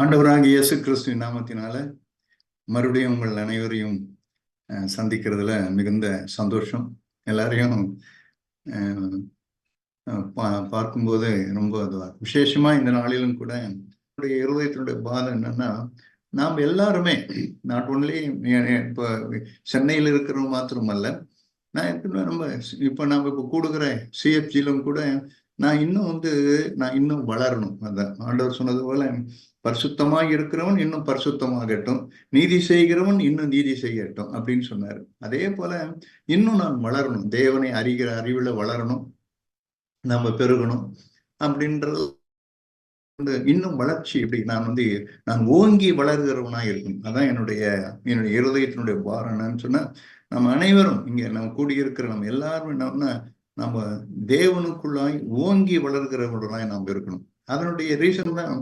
ஆண்டவராகிய இயேசு கிறிஸ்துவின் நாமத்தினால மறுபடியும் உங்கள் அனைவரையும் சந்திக்கிறதுல மிகுந்த சந்தோஷம். எல்லாரையும் பார்க்கும்போது ரொம்ப விசேஷமா இந்த நாளிலும் கூட என்னுடைய இருதயத்தினுடைய பாதம் என்னன்னா, நாம் எல்லாருமே நாட் ஒன்லி இப்போ சென்னையில் இருக்கிறவங்க மாத்திரமல்ல, நம்ம இப்போ கூடுகிற சிஎஃப்ஜிலும் கூட நான் இன்னும் வளரணும். அதான் ஆண்டவர் சொன்னது போல, பரிசுத்தமாக இருக்கிறவன் இன்னும் பரிசுத்தமாகட்டும், நீதி செய்கிறவன் இன்னும் நீதி செய்யட்டும் அப்படின்னு சொன்னாரு. அதே போல இன்னும் நான் வளரணும், தேவனை அறிகிற அறிவுல வளரணும், நம்ம பெருகணும் அப்படின்றது. இன்னும் வளர்ச்சி எப்படி நான் ஓங்கி வளர்கிறவனா இருக்கணும். அதான் என்னுடைய இருதயத்தினுடைய பாரம். என்னன்னு சொன்னா, நம்ம அனைவரும் இங்க நம்ம கூடியிருக்கிற நம்ம எல்லாரும் என்னன்னா, நம்ம தேவனுக்குள்ளாய் ஓங்கி வளர்கிறவர்களாய் நாம் இருக்கணும். அதனுடைய ரீசன் தான்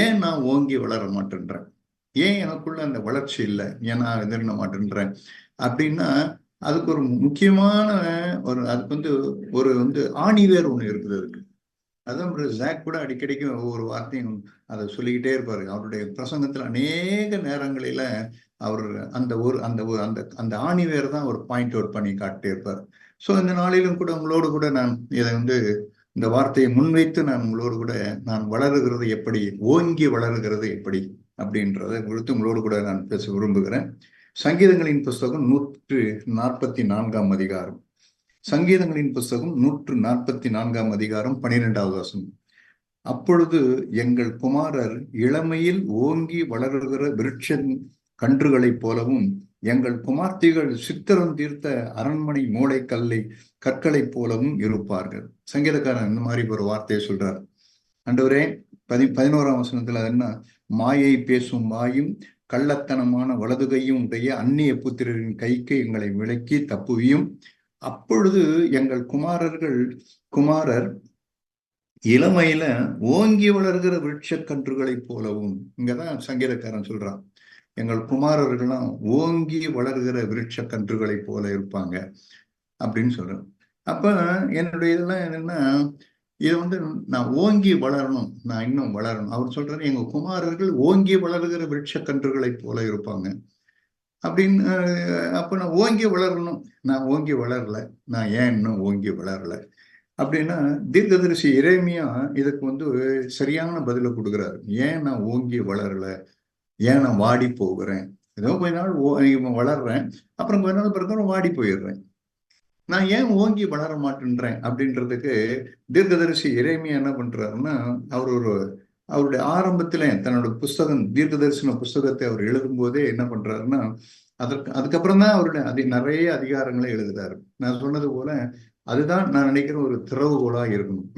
ஏன் நான் ஓங்கி வளர மாட்டேன்றேன், ஏன் எனக்குள்ள அந்த வளர்ச்சி இல்லை, ஏன் நான் எதிர்க்க மாட்டேன்றேன் அப்படின்னா, அதுக்கு ஒரு முக்கியமான அதுக்கு ஒரு ஆணிவேர் ஒண்ணு இருக்குது. அதுக்கு அதான் ஜாக் கூட அடிக்கடிக்கு ஒவ்வொரு வார்த்தையும் அதை சொல்லிக்கிட்டே இருப்பாரு. அவருடைய பிரசங்கத்துல அநேக நேரங்களில அவர் அந்த ஆணிவேர் தான் ஒரு பாயிண்ட் அவுட் பண்ணி காட்டிட்டே இருப்பார். ஸோ இந்த நாளிலும் கூட உங்களோடு கூட நான் இதை இந்த வார்த்தையை முன்வைத்து நான் உங்களோடு கூட நான் வளருகிறது எப்படி, ஓங்கி வளருகிறது எப்படி அப்படின்றத குறித்து உங்களோடு கூட நான் பேச விரும்புகிறேன். சங்கீதங்களின் புஸ்தகம் 144 அதிகாரம். சங்கீதங்களின் புஸ்தகம் 144 அதிகாரம் 12வது வசனம். அப்பொழுது எங்கள் குமாரர் இளமையில் ஓங்கி வளருகிற விருட்ச கன்றுகளைப் போலவும், எங்கள் குமார்த்திகள் சித்திரம் தீர்த்த அரண்மனை கற்களைப் போலவும் இருப்பார்கள். சங்கீதக்காரன் இந்த மாதிரி ஒரு வார்த்தையை சொல்றார். ஆண்டவரே, 11ஆம் வசனத்துல என்ன, மாயை பேசும் வாயும் கள்ளத்தனமான வலதுகையும் உடைய அந்நிய புத்திரரின் கைக்கு எங்களை விலக்கி தப்புவியும். அப்பொழுது எங்கள் குமாரர் இளமையில ஓங்கி வளர்கிற விருட்ச கன்றுகளைப் போலவும். இங்கதான் சங்கீதக்காரன் சொல்றான், எங்கள் குமாரர்கள்லாம் ஓங்கி வளர்கிற விருட்ச கன்றுகளைப் போல இருப்பாங்க அப்படின்னு சொல்றேன். அப்ப என்னுடைய இதெல்லாம் என்னன்னா, இதை நான் ஓங்கி வளரணும், நான் இன்னும் வளரணும். அவர் சொல்றாரு, எங்க குமாரர்கள் ஓங்கி வளர்கிற விருட்ச கன்றுகளைப் போல இருப்பாங்க அப்படின்னு. அப்ப நான் ஓங்கி வளரணும், நான் ஓங்கி வளரல. நான் ஏன் இன்னும் ஓங்கி வளரல அப்படின்னா, தீர்க்கதரிசி எரேமியா இதுக்கு சரியான பதிலை கொடுக்குறாரு. ஏன் நான் ஓங்கி வளரல, ஏன் நான் வாடி போகிறேன், ஏதோ கொஞ்ச நாள் வளர்றேன், அப்புறம் கொஞ்ச நாள் பிறகு வாடி போயிடுறேன், நான் ஏன் ஓங்கி வளர மாட்டேன்றேன் அப்படின்றதுக்கு தீர்க்கதரிசி எரேமியா என்ன பண்றாருன்னா, அவருடைய ஆரம்பத்துல தன்னோட தீர்க்கதரிசன புஸ்தகத்தை அவர் எழுதும் போதே என்ன பண்றாருன்னா, அதுக்கப்புறம் தான் அவருடைய நிறைய அதிகாரங்களை எழுதுறாரு. நான் சொன்னது போல அதுதான் நான் நினைக்கிற ஒரு திறவுகோலா இருக்கணும்.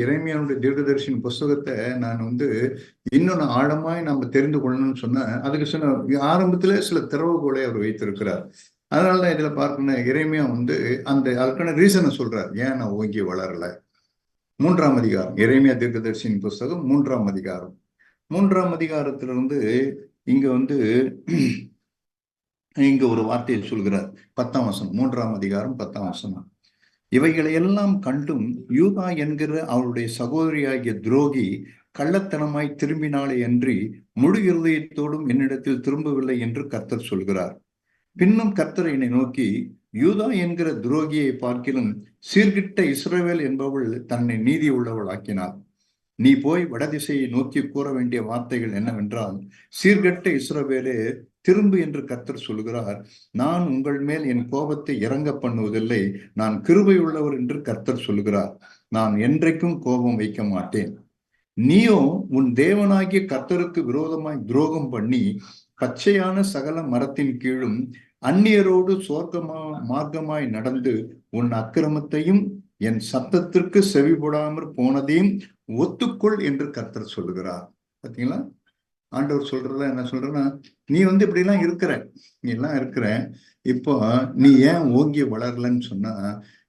எரேமியாவுடைய தீர்க்கதரிசியின் புஸ்தகத்தை நான் இன்னொன்னு ஆழமாய் நம்ம தெரிந்து கொள்ளணும்னு சொன்னா, அதுக்கு ஆரம்பத்துல சில திறவுகோலை அவர் வைத்திருக்கிறார். அதனாலதான் இதுல பார்க்கணும், எரேமியா அதுக்கான ரீசனை சொல்றார், ஏன் நான் ஓங்கி வளரல. 3ஆம் அதிகாரம், எரேமியா தீர்க்கதரிசியின் புஸ்தகம் 3ஆம் அதிகாரம். 3ஆம் அதிகாரத்திலிருந்து இங்க ஒரு வார்த்தையை சொல்கிறார். 10ஆம் வசனம், 3ஆம் அதிகாரம் 10ஆம் வசனம். இவைகளை எல்லாம் கண்டும் யூதா என்கிற அவருடைய சகோதரியாகிய துரோகி கள்ளத்தனமாய் திரும்பினாலே அன்றி முழு இருதயத்தோடும் என்னிடத்தில் திரும்பவில்லை என்று கர்த்தர் சொல்கிறார். பின்னும் கர்த்தர் என்னை நோக்கி, யூதா என்கிற துரோகியை பார்க்கிலும் சீர்கிட்ட இஸ்ரவேல் என்பவள் தன்னை நீதி உள்ளவள் ஆக்கினார். நீ போய் வடதிசையை நோக்கி கூற வேண்டிய வார்த்தைகள் என்னவென்றால், சீர்கெட்ட இஸ்ரவேலே திரும்பு என்று கர்த்தர் சொல்கிறார், நான் உங்கள் மேல் என் கோபத்தை இறங்க பண்ணுவதில்லை, நான் கிருபை உள்ளவர் என்று கர்த்தர் சொல்கிறார், நான் என்றைக்கும் கோபம் வைக்க மாட்டேன். நீயோ உன் தேவனாகிய கர்த்தருக்கு விரோதமாய் துரோகம் பண்ணி பச்சையான சகல மரத்தின் கீழும் அந்நியரோடு மார்க்கமாய் நடந்து உன் அக்கிரமத்தையும் என் சத்தத்திற்கு செவிபடாமற் போனதையும் ஒத்துக்கொள் என்று கர்த்தர் சொல்லுகிறார். பாத்தீங்களா, ஆண்டவர் சொல்றதா என்ன சொல்றேன்னா, நீ இப்படி எல்லாம் இருக்கிற, இப்போ நீ ஏன் ஓங்கி வளரலன்னு சொன்னா,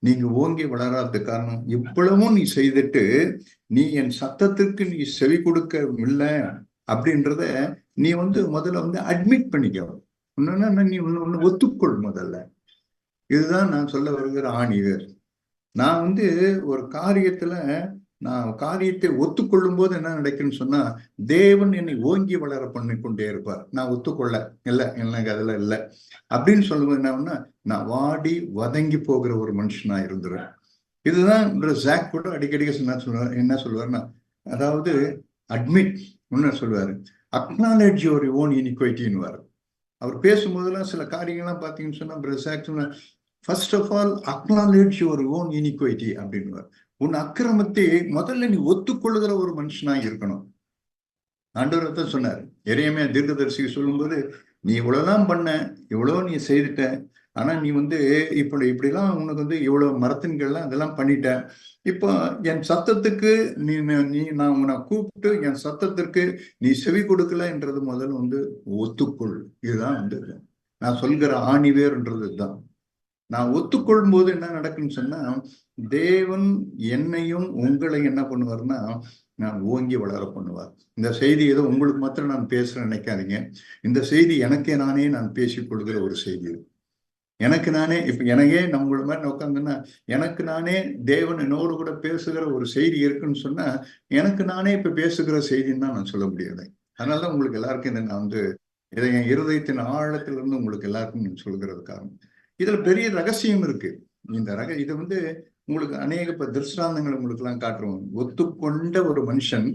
நீங்க ஓங்கி வளராத காரணம், இவ்வளவும் நீ செய்துட்டு நீ என் சத்தத்திற்கு நீ செவி கொடுக்க இல்லை அப்படின்றத நீ முதல்ல அட்மிட் பண்ணிக்க. நீ ஒன்னு ஒத்துக்கொள் முதல்ல. இதுதான் நான் சொல்ல வருகிற ஆணிவேர். நான் ஒரு காரியத்துல நான் காரியத்தை ஒத்துக்கொள்ளும் போது என்ன நடக்குன்னு சொன்னா, தேவன் என்னை ஓங்கி வளர பண்ணி கொண்டே இருப்பார். நான் ஒத்துக்கொள்ள இல்லை, எனக்கு அதுல இல்லை அப்படின்னு சொல்லும்போது என்ன, நான் வாடி வதங்கி போகிற ஒரு மனுஷனா இருந்துருவேன். இதுதான் ஜாக் கூட அடிக்கடி என்ன சொல்லுவாருன்னா, அதாவது அட்மிட் ஒன்னு சொல்லுவாரு, அக்னாலேஜ் யுவர் ஓன் இனிக்வைட்டின்னு. அவர் பேசும்போதெல்லாம் சில காரியங்கள்லாம் பார்த்தீங்கன்னு சொன்னா, first of all acknowledge your own iniquity அப்படின்னு. உன் அக்கிரமத்தை முதல்ல நீ ஒத்துக்கொள்ளுகிற ஒரு மனுஷனா இருக்கணும். ஆண்டவர் தான் சொன்னார். எரேமியா தீர்க்கதரிசி சொல்லும்போது, நீ இவ்வளவுதான் பண்ண, இவ்வளவு நீ செய்துட்ட, ஆனா நீ இப்படிலாம் உனக்கு இவ்வளவு மரத்தின்கள்லாம் இதெல்லாம் பண்ணிட்ட. இப்போ என் சத்தத்துக்கு நான் உன்னை கூப்பிட்டு என் சத்தத்திற்கு நீ செவி கொடுக்கலன்றது முதல்ல ஒத்துக்கொள். இதுதான் நான் சொல்கிற ஆணிவேர்ன்றது தான். நான் ஒத்துக்கொள்ளும் போது என்ன நடக்குன்னு சொன்னா, தேவன் என்னையும் உங்களை என்ன பண்ணுவார்னா, நான் ஓங்கி வளர பண்ணுவார். இந்த செய்தி ஏதோ உங்களுக்கு மாத்திரம் நான் பேசுறேன் நினைக்காதீங்க. இந்த செய்தி எனக்கே நானே நான் பேசிக் கொள்கிற ஒரு செய்தி. எனக்கு நானே இப்ப எனக்கே நம்மள மாதிரி உட்காந்துன்னா, எனக்கு நானே தேவன் என்னோடு கூட பேசுகிற ஒரு செய்தி இருக்குன்னு சொன்னா, எனக்கு நானே இப்ப பேசுகிற செய்தின்னு தான் நான் சொல்ல முடியாது. அதனாலதான் உங்களுக்கு எல்லாருக்கும் இதை நான் இதை என் இருதயத்தின் ஆழத்திலிருந்து உங்களுக்கு எல்லாருக்கும் நான் சொல்கிறது காரணம். இதுல பெரிய ரகசியம் இருக்கு. இது உங்களுக்கு அநேக திருஷ்டாந்தங்கள் உங்களுக்கு எல்லாம் காட்டுறோம். ஒத்துக்கொண்ட ஒரு மனுஷன்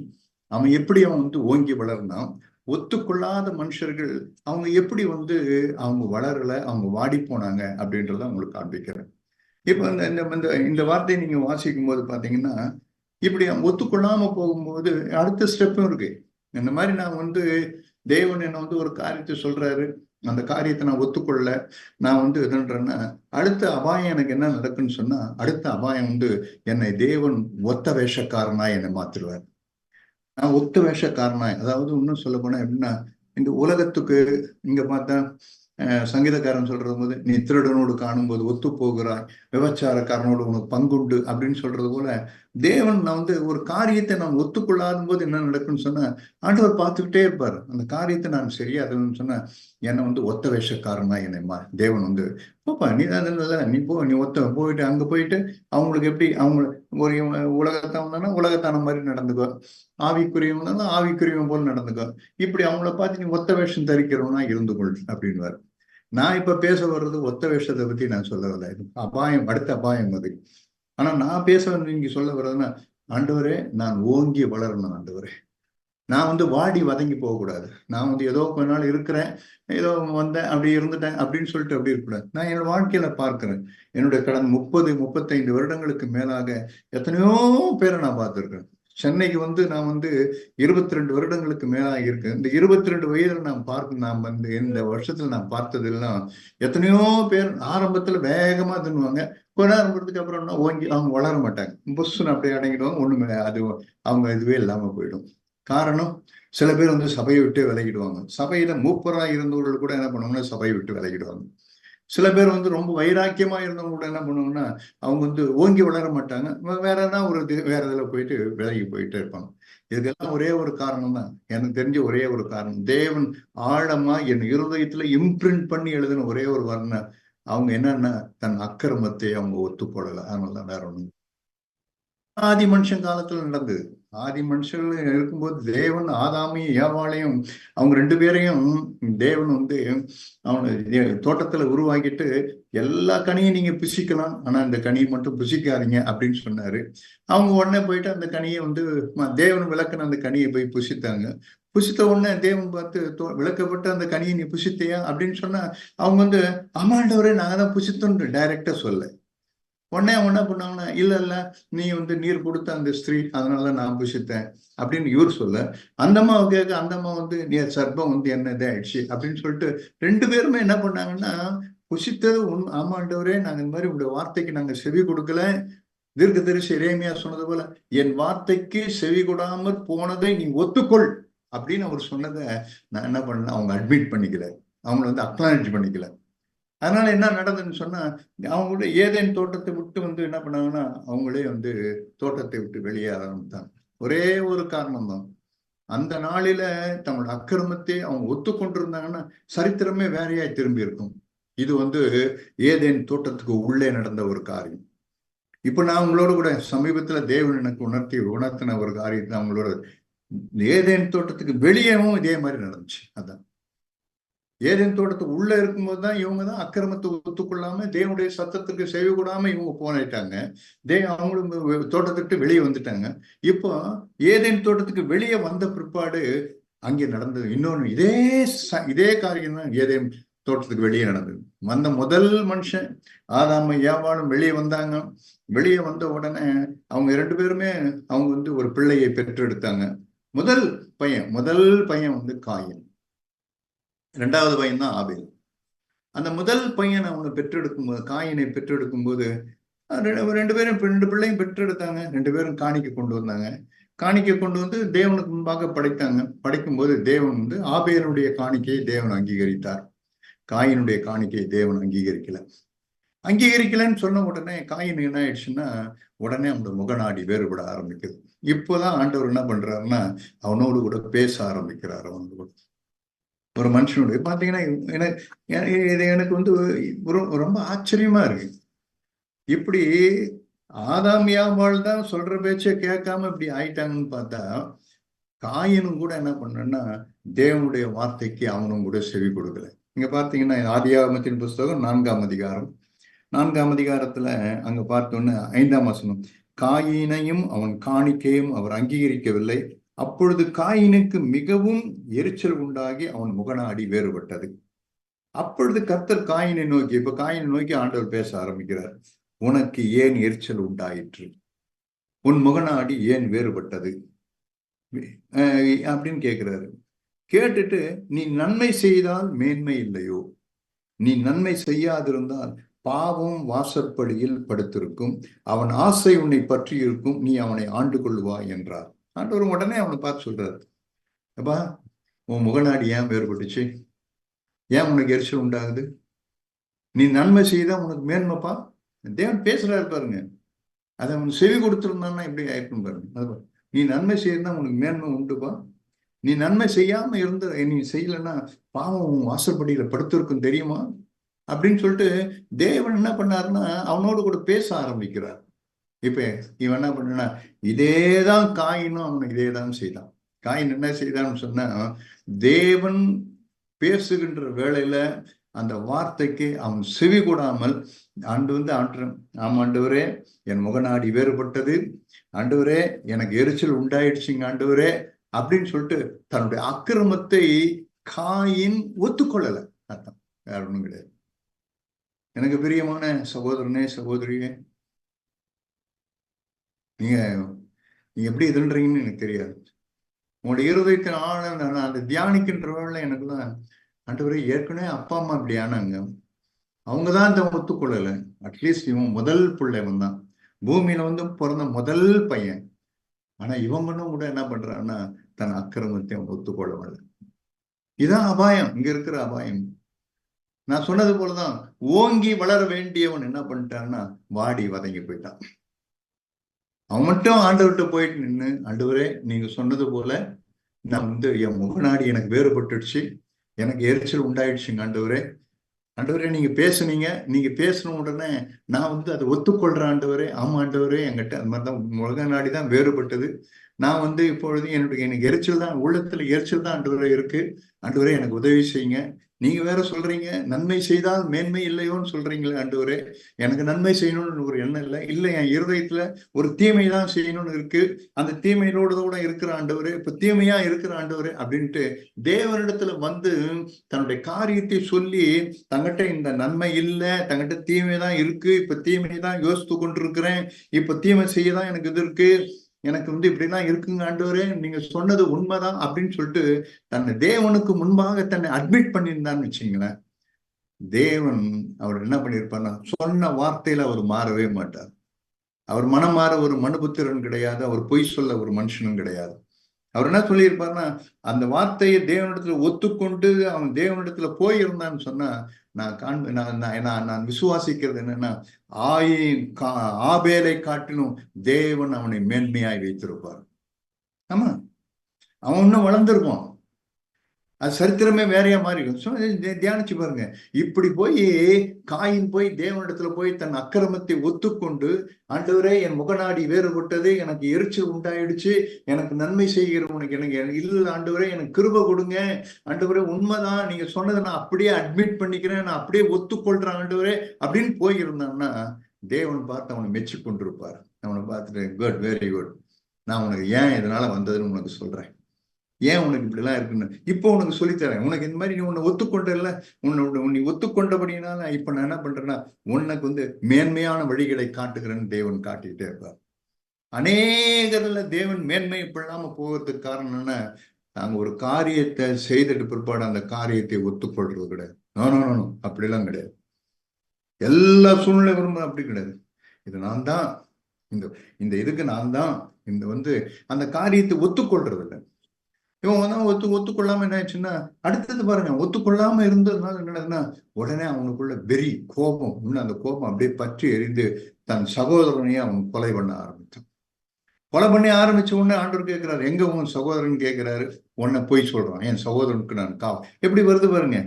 அவன் எப்படி அவன் ஓங்கி வளர்ந்தான், ஒத்துக்கொள்ளாத மனுஷர்கள் அவங்க எப்படி அவங்க வளரல, அவங்க வாடி போனாங்க அப்படின்றத உங்களுக்கு காண்பிக்கிறேன். இப்ப இந்த வார்த்தையை நீங்க வாசிக்கும் போது பாத்தீங்கன்னா, இப்படி ஒத்துக்கொள்ளாம போகும்போது அடுத்த ஸ்டெப்பும் இருக்கு. இந்த மாதிரி நான் தேவன் என்ன ஒரு காரியத்தை சொல்றாரு, அந்த காரியத்தை நான் ஒத்துக்கொள்ள நான் இதுன்றேன்னா, அடுத்த அபாயம் எனக்கு என்ன நடக்குன்னு சொன்னா, அடுத்த அபாயம் என்னை தேவன் ஒத்த வேஷக்காரனா என்னை மாத்திருவார். நான் ஒத்த வேஷக்காரனா, அதாவது இன்னும் சொல்ல போனா எப்படின்னா, இந்த உலகத்துக்கு இங்க பார்த்தா சங்கீதக்காரன் சொல்றது போது, நீ திருடனோடு காணும்போது ஒத்து போகிறாய், விபச்சாரக்காரனோடு உனக்கு பங்குண்டு அப்படின்னு சொல்றது போல, தேவன் நான் ஒரு காரியத்தை நான் ஒத்துக்கொள்ளாத போது என்ன நடக்குன்னு சொன்னா, ஆண்டவர் பார்த்துக்கிட்டே இருப்பார். அந்த காரியத்தை நான் சரியாதுன்னு சொன்னா, என்னை ஒத்த வேஷக்காரனா என்னை தேவன் போப்பா நீ தான் இல்லை, நீ நீ போயிட்டு அங்க போயிட்டு அவங்களுக்கு எப்படி அவங்க ஒரு உலகத்தான் உலகத்தான மாதிரி நடந்துக்கோ, ஆவிக்குரியவங்க ஆவிக்குரியவன் போல நடந்துக்கோ, இப்படி அவங்கள பார்த்து நீ ஒத்த வேஷம் தரிக்கிறவனா இருந்து கொள் அப்படின்வார். நான் இப்ப பேச வர்றது ஒத்த வேஷத்தை பத்தி நான் சொல்ல வரல, அபாயம், அடுத்த அபாயம் அது. ஆனா நான் பேச நீங்க சொல்ல வர்றதுன்னா, ஆண்டவரே நான் ஓங்கி வளரணும் ஆண்டவரே, நான் வாடி வதங்கி போகக்கூடாது. நான் ஏதோ கொஞ்ச நாள் இருக்கிறேன், ஏதோ வந்தேன் அப்படி இருந்துட்டேன் அப்படின்னு சொல்லிட்டு அப்படி இருக்கக்கூடாது. நான் என்னோட வாழ்க்கையில பார்க்கிறேன், என்னுடைய கடந்த 30-35 வருடங்களுக்கு மேலாக எத்தனையோ பேரை நான் பார்த்திருக்கேன். சென்னைக்கு நான் 22 வருடங்களுக்கு மேலாக இருக்கு. இந்த 22 வயதுல நான் இந்த வருஷத்துல நான் பார்த்ததெல்லாம் எத்தனையோ பேர் ஆரம்பத்துல வேகமா தின்னுவாங்க, கொஞ்ச நேரம் போறதுக்கு அப்புறம் ஓங்கி அவங்க வளர மாட்டாங்க, புஷ்ன்னு அப்படியே அடங்கிடுவாங்க, ஒண்ணுமே அது அவங்க இதுவே இல்லாம போயிடும். காரணம், சில பேர் சபையை விட்டு விலகிடுவாங்க. சபையில மூப்பரா இருந்தவர்கள் கூட என்ன பண்ணுவாங்கன்னா சபையை விட்டு விலகிடுவாங்க. சில பேர் ரொம்ப வைராக்கியமா இருந்தவங்க கூட என்ன பண்ணுவாங்கன்னா அவங்க ஓங்கி வளர மாட்டாங்க, வேற வேற இதுல போயிட்டு விலகி போயிட்டே இருப்பாங்க. இதுக்கெல்லாம் ஒரே ஒரு காரணம் தான், எனக்கு தெரிஞ்ச ஒரே ஒரு காரணம், தேவன் ஆழமா என் இருதயத்துல இம்ப்ரிண்ட் பண்ணி எழுதின ஒரே ஒரு வர்ண, அவங்க என்னன்னா தன் அக்கிரமத்தை அவங்க ஒத்துக்கொள்ளல. அதனாலதான் வேற ஒண்ணு. ஆதி மனுஷன் காலத்துல நடந்தது. ஆதி மனுஷர்கள் இருக்கும்போது தேவன் ஆதாமையும் ஏவாளையும் அவங்க 2 பேரையும் தேவன் அவனை தோட்டத்துல உருவாக்கிட்டு, எல்லா கனியும் நீங்க புசிக்கலாம், ஆனா இந்த கனியை மட்டும் புசிக்காதீங்க அப்படின்னு சொன்னாரு. அவங்க உடனே போயிட்டு அந்த கனியை தேவன் விளக்குன அந்த கனியை போய் புசித்தாங்க. புசித்த உடனே தேவன் பார்த்து, விளக்கப்பட்ட அந்த கனியை நீ புசித்தியா அப்படின்னு சொன்னா, அவங்க ஆமாண்டவரே நாங்க தான் புசித்தோன்னு டைரக்டா சொல்ல. உடனே அவங்க என்ன பண்ணாங்கன்னா, இல்ல நீ நீர் கொடுத்த அந்த ஸ்திரீ, அதனாலதான் நான் புசித்தேன் அப்படின்னு இவர் சொல்ல, அந்த அம்மாவை கேட்க அந்த அம்மா நீ சர்ப்பம் என்ன இதாயிடுச்சு அப்படின்னு சொல்லிட்டு 2 பேருமே என்ன பண்ணாங்கன்னா, புசித்தது ஆமாண்டவரே நாங்க இந்த மாதிரி உங்களுடைய வார்த்தைக்கு நாங்க செவி கொடுக்கல, தீர்க்கதரிசி எரேமியா சொன்னது போல என் வார்த்தைக்கு செவி கொடாமல் போனதை நீ ஒத்துக்கொள் அப்படின்னு அவர் சொன்னதை நான் என்ன பண்ணல, அவங்க அட்மிட் பண்ணிக்கல, அவங்கள அக்னாலஜ் பண்ணிக்கல. அதனால என்ன நடந்ததுன்னு சொன்னா, அவங்களுடைய ஏதேன் தோட்டத்தை விட்டு என்ன பண்ணாங்கன்னா, அவங்களே தோட்டத்தை விட்டு வெளியேற ஆரம்பித்தாங்க. ஒரே ஒரு காரணம் தான், அந்த நாளில தங்களோட அக்கிரமத்தை அவங்க ஒத்துக்கொண்டிருந்தாங்கன்னா சரித்திரமே வேறையாய் திரும்பி இருக்கும். இது ஏதேன் தோட்டத்துக்கு உள்ளே நடந்த ஒரு காரியம். இப்ப நான் உங்களோட கூட சமீபத்துல தேவன் எனக்கு உணர்த்தின ஒரு காரியத்தை அவங்களோட ஏதேன் தோட்டத்துக்கு வெளியேவும் இதே மாதிரி நடந்துச்சு. அதான் ஏதேன் தோட்டத்துக்கு உள்ள இருக்கும்போது தான் இவங்க தான் அக்கிரமத்தை ஒத்துக்கொள்ளாம தேவனுடைய சத்தத்துக்கு செவி கூடாம இவங்க போனிட்டாங்க. அவங்களும் தோட்டத்துக்கு வெளியே வந்துட்டாங்க. இப்போ ஏதேன் தோட்டத்துக்கு வெளியே வந்த பிற்பாடு அங்கே நடந்தது இன்னொன்னு இதே காரியம் தான் ஏதேன் தோட்டத்துக்கு வெளியே நடந்தது. வந்த முதல் மனுஷன் ஆதாம் ஏவாளும் வெளியே வந்தாங்க. வெளியே வந்த உடனே அவங்க 2 பேருமே அவங்க ஒரு பிள்ளையை பெற்றெடுத்தாங்க. முதல் பையன் காயின், 2வது பையன் தான் ஆபேல். அந்த முதல் பையன் அவங்க காயினை பெற்றெடுக்கும் போது 2 பிள்ளையும் பெற்றெடுத்தாங்க. 2 பேரும் காணிக்கை கொண்டு வந்தாங்க. காணிக்கை கொண்டு வந்து தேவனுக்கு முன்பாக படைத்தாங்க. படைக்கும்போது தேவன் ஆபேலுடைய காணிக்கையை தேவன் அங்கீகரித்தார். காயினுடைய காணிக்கையை தேவன் அங்கீகரிக்கலன்னு சொன்ன உடனே காயின் என்ன ஆயிடுச்சுன்னா உடனே அந்த முகநாடி வேறுபட ஆரம்பிக்குது. இப்போதான் ஆண்டவர் என்ன பண்றாருன்னா அவனோடு கூட பேச ஆரம்பிக்கிறார். அவனோடு கூட ஒரு மனுஷனுடைய பாத்தீங்கன்னா எனக்கு ரொம்ப ஆச்சரியமா இருக்கு. இப்படி ஆதாம் ஏவாள் தான் சொல்ற பேச்சை கேட்காம இப்படி ஆயிட்டாங்கன்னு பார்த்தா காயினும் கூட என்ன பண்ணா தேவனுடைய வார்த்தைக்கு அவனும் கூட செவி கொடுக்கல. இங்க பாத்தீங்கன்னா ஆதியாகமத்தின் புஸ்தகம் 4ஆம் அதிகாரம் 4ஆம் அதிகாரத்துல அங்க பார்த்தோன்னு 5ஆம் வசனம், காயினையும் அவன் காணிக்கையும் அவர் அங்கீகரிக்கவில்லை. அப்பொழுது காயினுக்கு மிகவும் எரிச்சல் உண்டாகி அவன் முகநாடி வேறுபட்டது. அப்பொழுது கர்த்தர் காயினை நோக்கி ஆண்டவர் பேச ஆரம்பிக்கிறார். உனக்கு ஏன் எரிச்சல் உண்டாயிற்று? உன் முகநாடி ஏன் வேறுபட்டது அப்படின்னு கேட்கிறாரு. கேட்டுட்டு நீ நன்மை செய்தால் மேன்மை இல்லையோ? நீ நன்மை செய்யாதிருந்தால் பாவம் வாசற்படியில் படுத்திருக்கும். அவன் ஆசை உன்னை பற்றி இருக்கும். நீ அவனை ஆண்டு கொள்வா என்றார். ஆண்டவர் உடனே அவனை பார்த்து சொல்றாரு, அப்பா உன் முகநாடி ஏன் வேறுபட்டுச்சு? ஏன் உனக்கு எரிச்சல் உண்டாகுது? நீ நன்மை செய்தா உனக்கு மேன்மைப்பா. தேவன் பேசுறாரு பாருங்க. அதை அவன் செவி கொடுத்துருந்தான்னா எப்படி ஆயிருக்கும் பாருங்க. நீ நன்மை செய்யறதா உனக்கு மேன்மை உண்டுப்பா. நீ நன்மை செய்யாம இருந்த நீ செய்யலன்னா பாவம் வாசற்படியில படுத்திருக்கும் தெரியுமா அப்படின்னு சொல்லிட்டு தேவன் என்ன பண்ணாருன்னா அவனோடு கூட பேச ஆரம்பிக்கிறார். இப்ப இவன் என்ன பண்ணா இதேதான் காயினும் அவனுக்கு இதேதான் செய்தான். காயின் என்ன செய்தான்னு சொன்னா தேவன் பேசுகின்ற வேளையில அந்த வார்த்தைக்கு அவன் செவி கூடாமல் ஆண்டவரே என் முகநாடி வேறுபட்டது, ஆண்டவரே எனக்கு எரிச்சல் உண்டாயிடுச்சுங்க ஆண்டவரே அப்படின்னு சொல்லிட்டு தன்னுடைய அக்கிரமத்தை காயின் ஒத்துக்கொள்ளல. அர்த்தம் வேற ஒண்ணும் கிடையாது. எனக்கு பிரியமான சகோதரனே சகோதரியே, நீங்க எப்படி இதுன்றீங்கன்னு எனக்கு தெரியாது. உங்களுடைய இருதயத்தின் ஆழம் நான் அந்த தியானிக்கின்ற வேலை எனக்குதான் ஆண்டவரே ஏற்கனவே அப்பா அம்மா இப்படி ஆனாங்க, அவங்கதான் இந்த ஒத்துக்கொள்ளல. அட்லீஸ்ட் இவன் முதல் பிள்ளைவன் தான், பூமியில பிறந்த முதல் பையன். ஆனா இவங்களும் கூட என்ன பண்றான்னா தன் அக்கிரமத்தை அவன் ஒத்துக்கொள்ளவில்லை. இதான் அபாயம், இங்க இருக்கிற அபாயம். நான் சொன்னது போலதான் ஓங்கி வளர வேண்டியவன் என்ன பண்ணிட்டான்னா வாடி வதங்கி போயிட்டான். அவன் மட்டும் ஆண்டவர்கிட்ட போயிட்டு நின்று, ஆண்டவரே நீங்க சொன்னது போல நான் என் முகநாடி எனக்கு வேறுபட்டுடுச்சு, எனக்கு எரிச்சல் உண்டாயிடுச்சுங்க ஆண்டவரே. ஆண்டவரே நீங்க பேசுனீங்க, நீங்க பேசின உடனே நான் அதை ஒத்துக்கொள்றேன் ஆண்டவரே. ஆமா ஆண்டவரே என்கிட்ட அது மாதிரிதான் முகநாடி தான் வேறுபட்டது. நான் இப்பொழுது எனக்கு எரிச்சல் தான், உள்ளத்துல எரிச்சல் தான் ஆண்டவரே இருக்கு. ஆண்டவரே எனக்கு உதவி செய்யுங்க. நீங்க வேற சொல்றீங்க நன்மை செய்தால் மேன்மை இல்லையோன்னு சொல்றீங்களே ஆண்டவரே. எனக்கு நன்மை செய்யணும்னு ஒரு எண்ணம் இல்லை, என் இருதயத்துல ஒரு தீமை தான் செய்யணும்னு இருக்கு. அந்த தீமையோட கூட இருக்கிற ஆண்டவரே, இப்ப தீமையா இருக்கிற ஆண்டவரே அப்படின்ட்டு தேவனிடத்துல தன்னுடைய காரியத்தை சொல்லி தங்கிட்ட இந்த நன்மை இல்லை, தங்கிட்ட தீமை தான் இருக்கு, இப்ப தீமை தான் யோசித்து கொண்டிருக்கிறேன், இப்ப தீமை செய்யதான் எனக்கு இது இருக்கு, எனக்கு இப்படிலாம் இருக்குங்க ஆண்டவரே, நீங்க சொன்னது உண்மைதான் அப்படின்னு சொல்லிட்டு தன்னை தேவனுக்கு முன்பாக தன்னை அட்மிட் பண்ணியிருந்தான்னு வச்சுங்களேன், தேவன் அவர் என்ன பண்ணியிருப்பார்னா சொன்ன வார்த்தையில அவர் மாறவே மாட்டார். அவர் மனம் மாற ஒரு மனுபுத்திரன் கிடையாது, அவர் பொய் சொல்ல ஒரு மனுஷனும் கிடையாது. அவர் என்ன சொல்லியிருப்பார்னா அந்த வார்த்தையை தேவனிடத்துல ஒத்துக்கொண்டு அவன் தேவனிடத்துல போயிருந்தான்னு சொன்னா நான் விசுவாசிக்கிறது என்னன்னா ஆபேலை காட்டிலும் தேவன் அவனை மேன்மையாய் வைத்திருப்பார். ஆமா, அவன் இன்னும் வளர்ந்திருப்பான். அது சரித்திரமே வேறையா மாறிடும். தியானிச்சு பாருங்க. இப்படி போய் காயின் போய் தேவனிடத்துல போய் தன் அக்கிரமத்தை ஒத்துக்கொண்டு, ஆண்டவரே என் முகநாடி வேறுபட்டது, எனக்கு எரிச்சல் உண்டாயிடுச்சு, எனக்கு நன்மை செய்கிறவனுக்கு எனக்கு இல்ல ஆண்டவரே, எனக்கு கிருபை கொடுங்க ஆண்டவரே, உண்மைதான் நீங்க சொன்னதை நான் அப்படியே அட்மிட் பண்ணிக்கிறேன், நான் அப்படியே ஒத்துக்கொள்றேன் ஆண்டவரே அப்படின்னு போயிருந்தான்னா தேவன் பார்த்து அவனை மெச்சு கொண்டிருப்பார். அவனை பார்த்துட்டு குட், வெரி குட், நான் உனக்கு ஏன் இதனால வந்ததுன்னு உனக்கு சொல்றேன், ஏன் உனக்கு இப்படிலாம் இருக்குன்னு இப்போ உனக்கு சொல்லித்தரேன். உனக்கு இந்த மாதிரி நீ உன்னை ஒத்துக்கொண்டல, நீ ஒத்துக்கொண்டபடினால இப்ப நான் என்ன பண்றேன்னா உனக்கு மேன்மையான வழிகளை காட்டுகிறேன்னு தேவன் காட்டிக்கிட்டே இருப்பார். அநேகத்துல தேவன் மேன்மை இப்படிலாம போகிறதுக்கு காரணம் என்னன்னா, நாங்க ஒரு காரியத்தை செய்துட்டு பிற்பாடு அந்த காரியத்தை ஒத்துக்கொள்றது கிடையாது. அப்படிலாம் கிடையாது. எல்லா சூழ்நிலை வரும் அப்படி கிடையாது. இது நான் தான், இந்த இதுக்கு நான் தான், இந்த அந்த காரியத்தை ஒத்துக்கொள்றது இல்லை. இவன் ஒத்துக்கொள்ளாம என்ன ஆச்சுன்னா, அடுத்தது பாருங்க, ஒத்துக்கொள்ளாம இருந்ததுனால என்னதுன்னா உடனே அவனுக்குள்ள வெறி, கோபம், இன்னும் அந்த கோபம் அப்படியே பற்றி எரிந்து தன் சகோதரனையே அவன் கொலை பண்ண ஆரம்பித்தான். கொலை பண்ணி ஆரம்பிச்ச உடனே ஆண்டவர் கேட்கிறாரு, எங்க உன் சகோதரன் கேட்கிறாரு. உன்னை போய் சொல்றான், என் சகோதரனுக்கு நான் எப்படி வருது பாருங்க.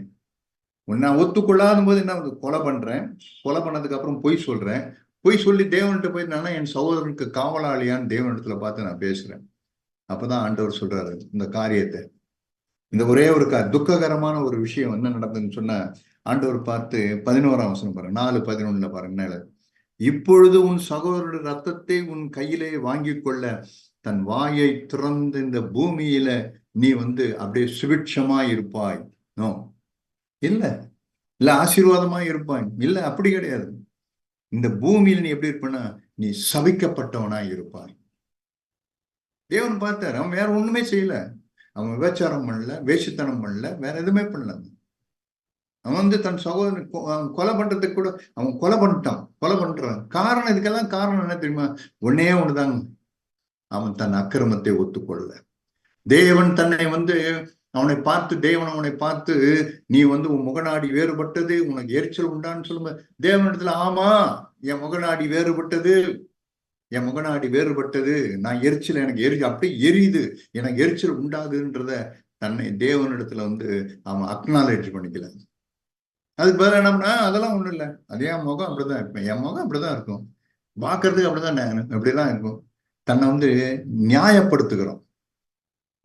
நான் ஒத்துக்கொள்ளாத போது என்ன கொலை பண்றேன், கொலை பண்ணதுக்கு அப்புறம் பொய் சொல்றேன், பொய் சொல்லி தேவன்கிட்ட போய் நானா என் சகோதரனுக்கு காவலாளியான்னு தேவனிடத்துல பார்த்து நான் பேசுறேன். அப்பதான் ஆண்டவர் சொல்றாரு இந்த காரியத்தை. இந்த ஒரே ஒரு துக்ககரமான ஒரு விஷயம் என்ன நடந்ததுன்னு சொன்ன ஆண்டவர் பார்த்து 11ஆம் வசனம் பாருங்க, 4:11 பாருங்க. இப்பொழுது உன் சகோதரருடைய ரத்தத்தை உன் கையிலே வாங்கி கொள்ள தன் வாயை திறந்து இந்த பூமியில நீ அப்படியே சுபிட்சமா இருப்பாய். நோ, இல்ல ஆசீர்வாதமா இருப்பாய், இல்ல அப்படி கிடையாது. இந்த பூமியில நீ எப்படி இருப்பனா, நீ சபிக்கப்பட்டவனாய் இருப்பாய். தேவன் பார்த்தாரு, அவன் வேற ஒண்ணுமே செய்யல. அவன் விபச்சாரம் பண்ணல, வேசித்தனம் பண்ணல, வேற எதுவுமே பண்ணல. அவன் தன் சகோதரன் கொலை பண்றதுக்கு கூட அவன் கொலை பண்றான். காரணம், இதுக்கெல்லாம் காரணம் என்ன தெரியுமா? ஒன்னே ஒண்ணுதாங்க, அவன் தன் அக்கிரமத்தை ஒத்துக்கொள்ள. தேவன் தன்னை அவனை பார்த்து, தேவன் அவனை பார்த்து, நீ உன் முகநாடி வேறுபட்டது, உனக்கு எரிச்சல் உண்டான்னு சொல்லுங்க. தேவனிடத்துல, ஆமா என் முகநாடி வேறுபட்டது, என் முகநாடி வேறுபட்டது, நான் எரிச்சல், எனக்கு அப்படியே எரியுது, எனக்கு எரிச்சல் உண்டாகுன்றத தன்னை தேவனிடத்துல அவன் அக்னாலேஜ் பண்ணிக்கல. அதுக்கு பதில் என்னம்னா, அதெல்லாம் ஒண்ணும் இல்லை, அது என் முகம் அப்படிதான் இருப்பேன், என் முகம் அப்படிதான் இருக்கும், பார்க்கறதுக்கு அப்படிதான் அப்படிதான் இருக்கும். தன்னை நியாயப்படுத்துகிறோம்,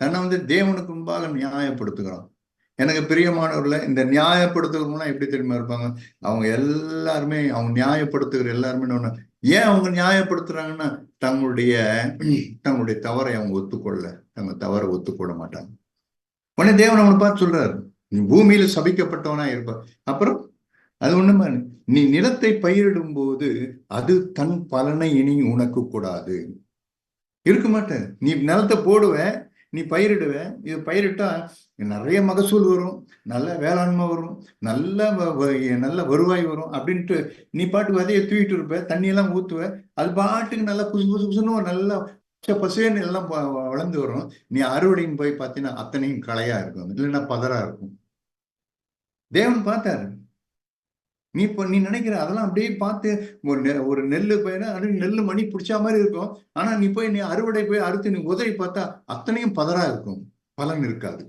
தன்னை தேவனுக்கு முன்பாக நியாயப்படுத்துகிறோம். எனக்கு பிரியமானவர்ல, இந்த நியாயப்படுத்துகிறவங்களாம் எப்படி தெரியுமா இருப்பாங்க? அவங்க எல்லாருமே, அவங்க நியாயப்படுத்துகிற எல்லாருமே ஏன் அவங்க நியாயப்படுத்துறாங்கன்னா, தங்களுடைய தவறை அவங்க ஒத்துக்கொள்ள, தங்க தவறை ஒத்துக்கொள்ள மாட்டாங்க. உடனே தேவன் அவனை பார்த்து சொல்றாரு, நீ பூமியில சபிக்கப்பட்டவனா இருப்ப. அப்புறம் அது ஒண்ணுமா, நீ நிலத்தை பயிரிடும் போது அது தன் பலனை இனி உனக்கு கூடாது. இருக்க மாட்டேன். நீ நிலத்தை போடுவ, நீ பயிரிடுவ, இது பயிரிட்டா நிறைய மகசூல் வரும், நல்ல வேளாண்மை வரும், நல்ல வருவாய் வரும் அப்படின்ட்டு நீ பாட்டு விதையை தூக்கிட்டு இருப்ப, தண்ணியெல்லாம் ஊத்துவ, அது பாட்டுக்கு நல்லா புசு புசு புசுன்னு நல்லா பசுன்னு எல்லாம் வளர்ந்து வரும். நீ அறுவடைன்னு போய் பார்த்தீங்கன்னா அத்தனையும் களையா இருக்கும், இல்லைன்னா பதறா இருக்கும். தேவன் பார்த்தாரு. நீ நினைக்கிற அதெல்லாம் அப்படியே பார்த்து ஒரு நெல்லு பயிர நெல்லு மணி பிடிச்சா மாதிரி இருக்கும். ஆனா நீ அறுவடை போய் அறுத்து நீ உதவி பார்த்தா அத்தனையும் பதறா இருக்கும், பலன் இருக்காது.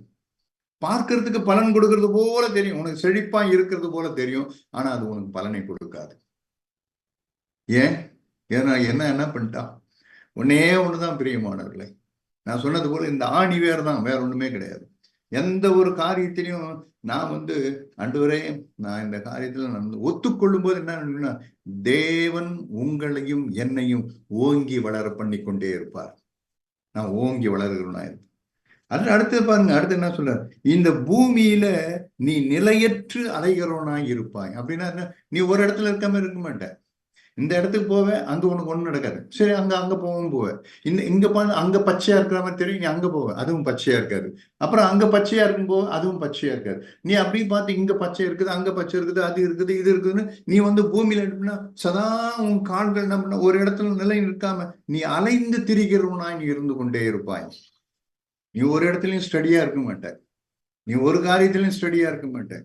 பார்க்கறதுக்கு பலன் கொடுக்கறது போல தெரியும், உனக்கு செழிப்பா இருக்கிறது போல தெரியும், ஆனா அது உனக்கு பலனை கொடுக்காது. ஏன்னா என்ன பண்ணிட்டான்? ஒன்னே ஒண்ணுதான் பிரியமானவர்களே, நான் சொன்னது போல இந்த ஆணி வேர் தான், வேற ஒண்ணுமே கிடையாது. எந்த ஒரு காரியத்திலையும் நான் ஆண்டவரே, நான் இந்த காரியத்துல நான் ஒத்துக்கொள்ளும் போது என்ன, தேவன் உங்களையும் என்னையும் ஓங்கி வளர பண்ணி கொண்டே இருப்பார். நான் ஓங்கி வளர்கிறவனா இருப்பேன். அடுத்து பாருங்க, அடுத்து என்ன சொல்ற, இந்த பூமியில நீ நிலையற்று அலைகிறவனாய் இருப்பாய். அப்படின்னா நீ ஒரு இடத்துல இருக்க மாதிரி இருக்க மாட்டேன். இந்த இடத்துக்கு போவேன், அங்க உனக்கு ஒண்ணும் நடக்காது. சரி, அங்க போவும் போவேன். இங்க அங்க பச்சையா இருக்கிற மாதிரி தெரியும், நீ அங்க போவேன், அதுவும் பச்சையா இருக்காது. அப்புறம் அங்க பச்சையா இருக்கும் போது அதுவும் பச்சையா இருக்காது. நீ அப்படி பார்த்து இங்க பச்சை இருக்குது, அங்க பச்சை இருக்குது, அது இருக்குது, இது இருக்குதுன்னு நீ பூமியில எடுப்பா சதா உன் கால்கள் என்ன பண்ண ஒரு இடத்துல நிலை நிற்காம நீ அலைந்து திரிகிறவனாய் நீ இருந்து கொண்டே இருப்பாய். நீ ஒரு இடத்துலயும் ஸ்டடியா இருக்க மாட்ட, நீ ஒரு காரியத்திலையும் ஸ்டடியா இருக்க மாட்ட,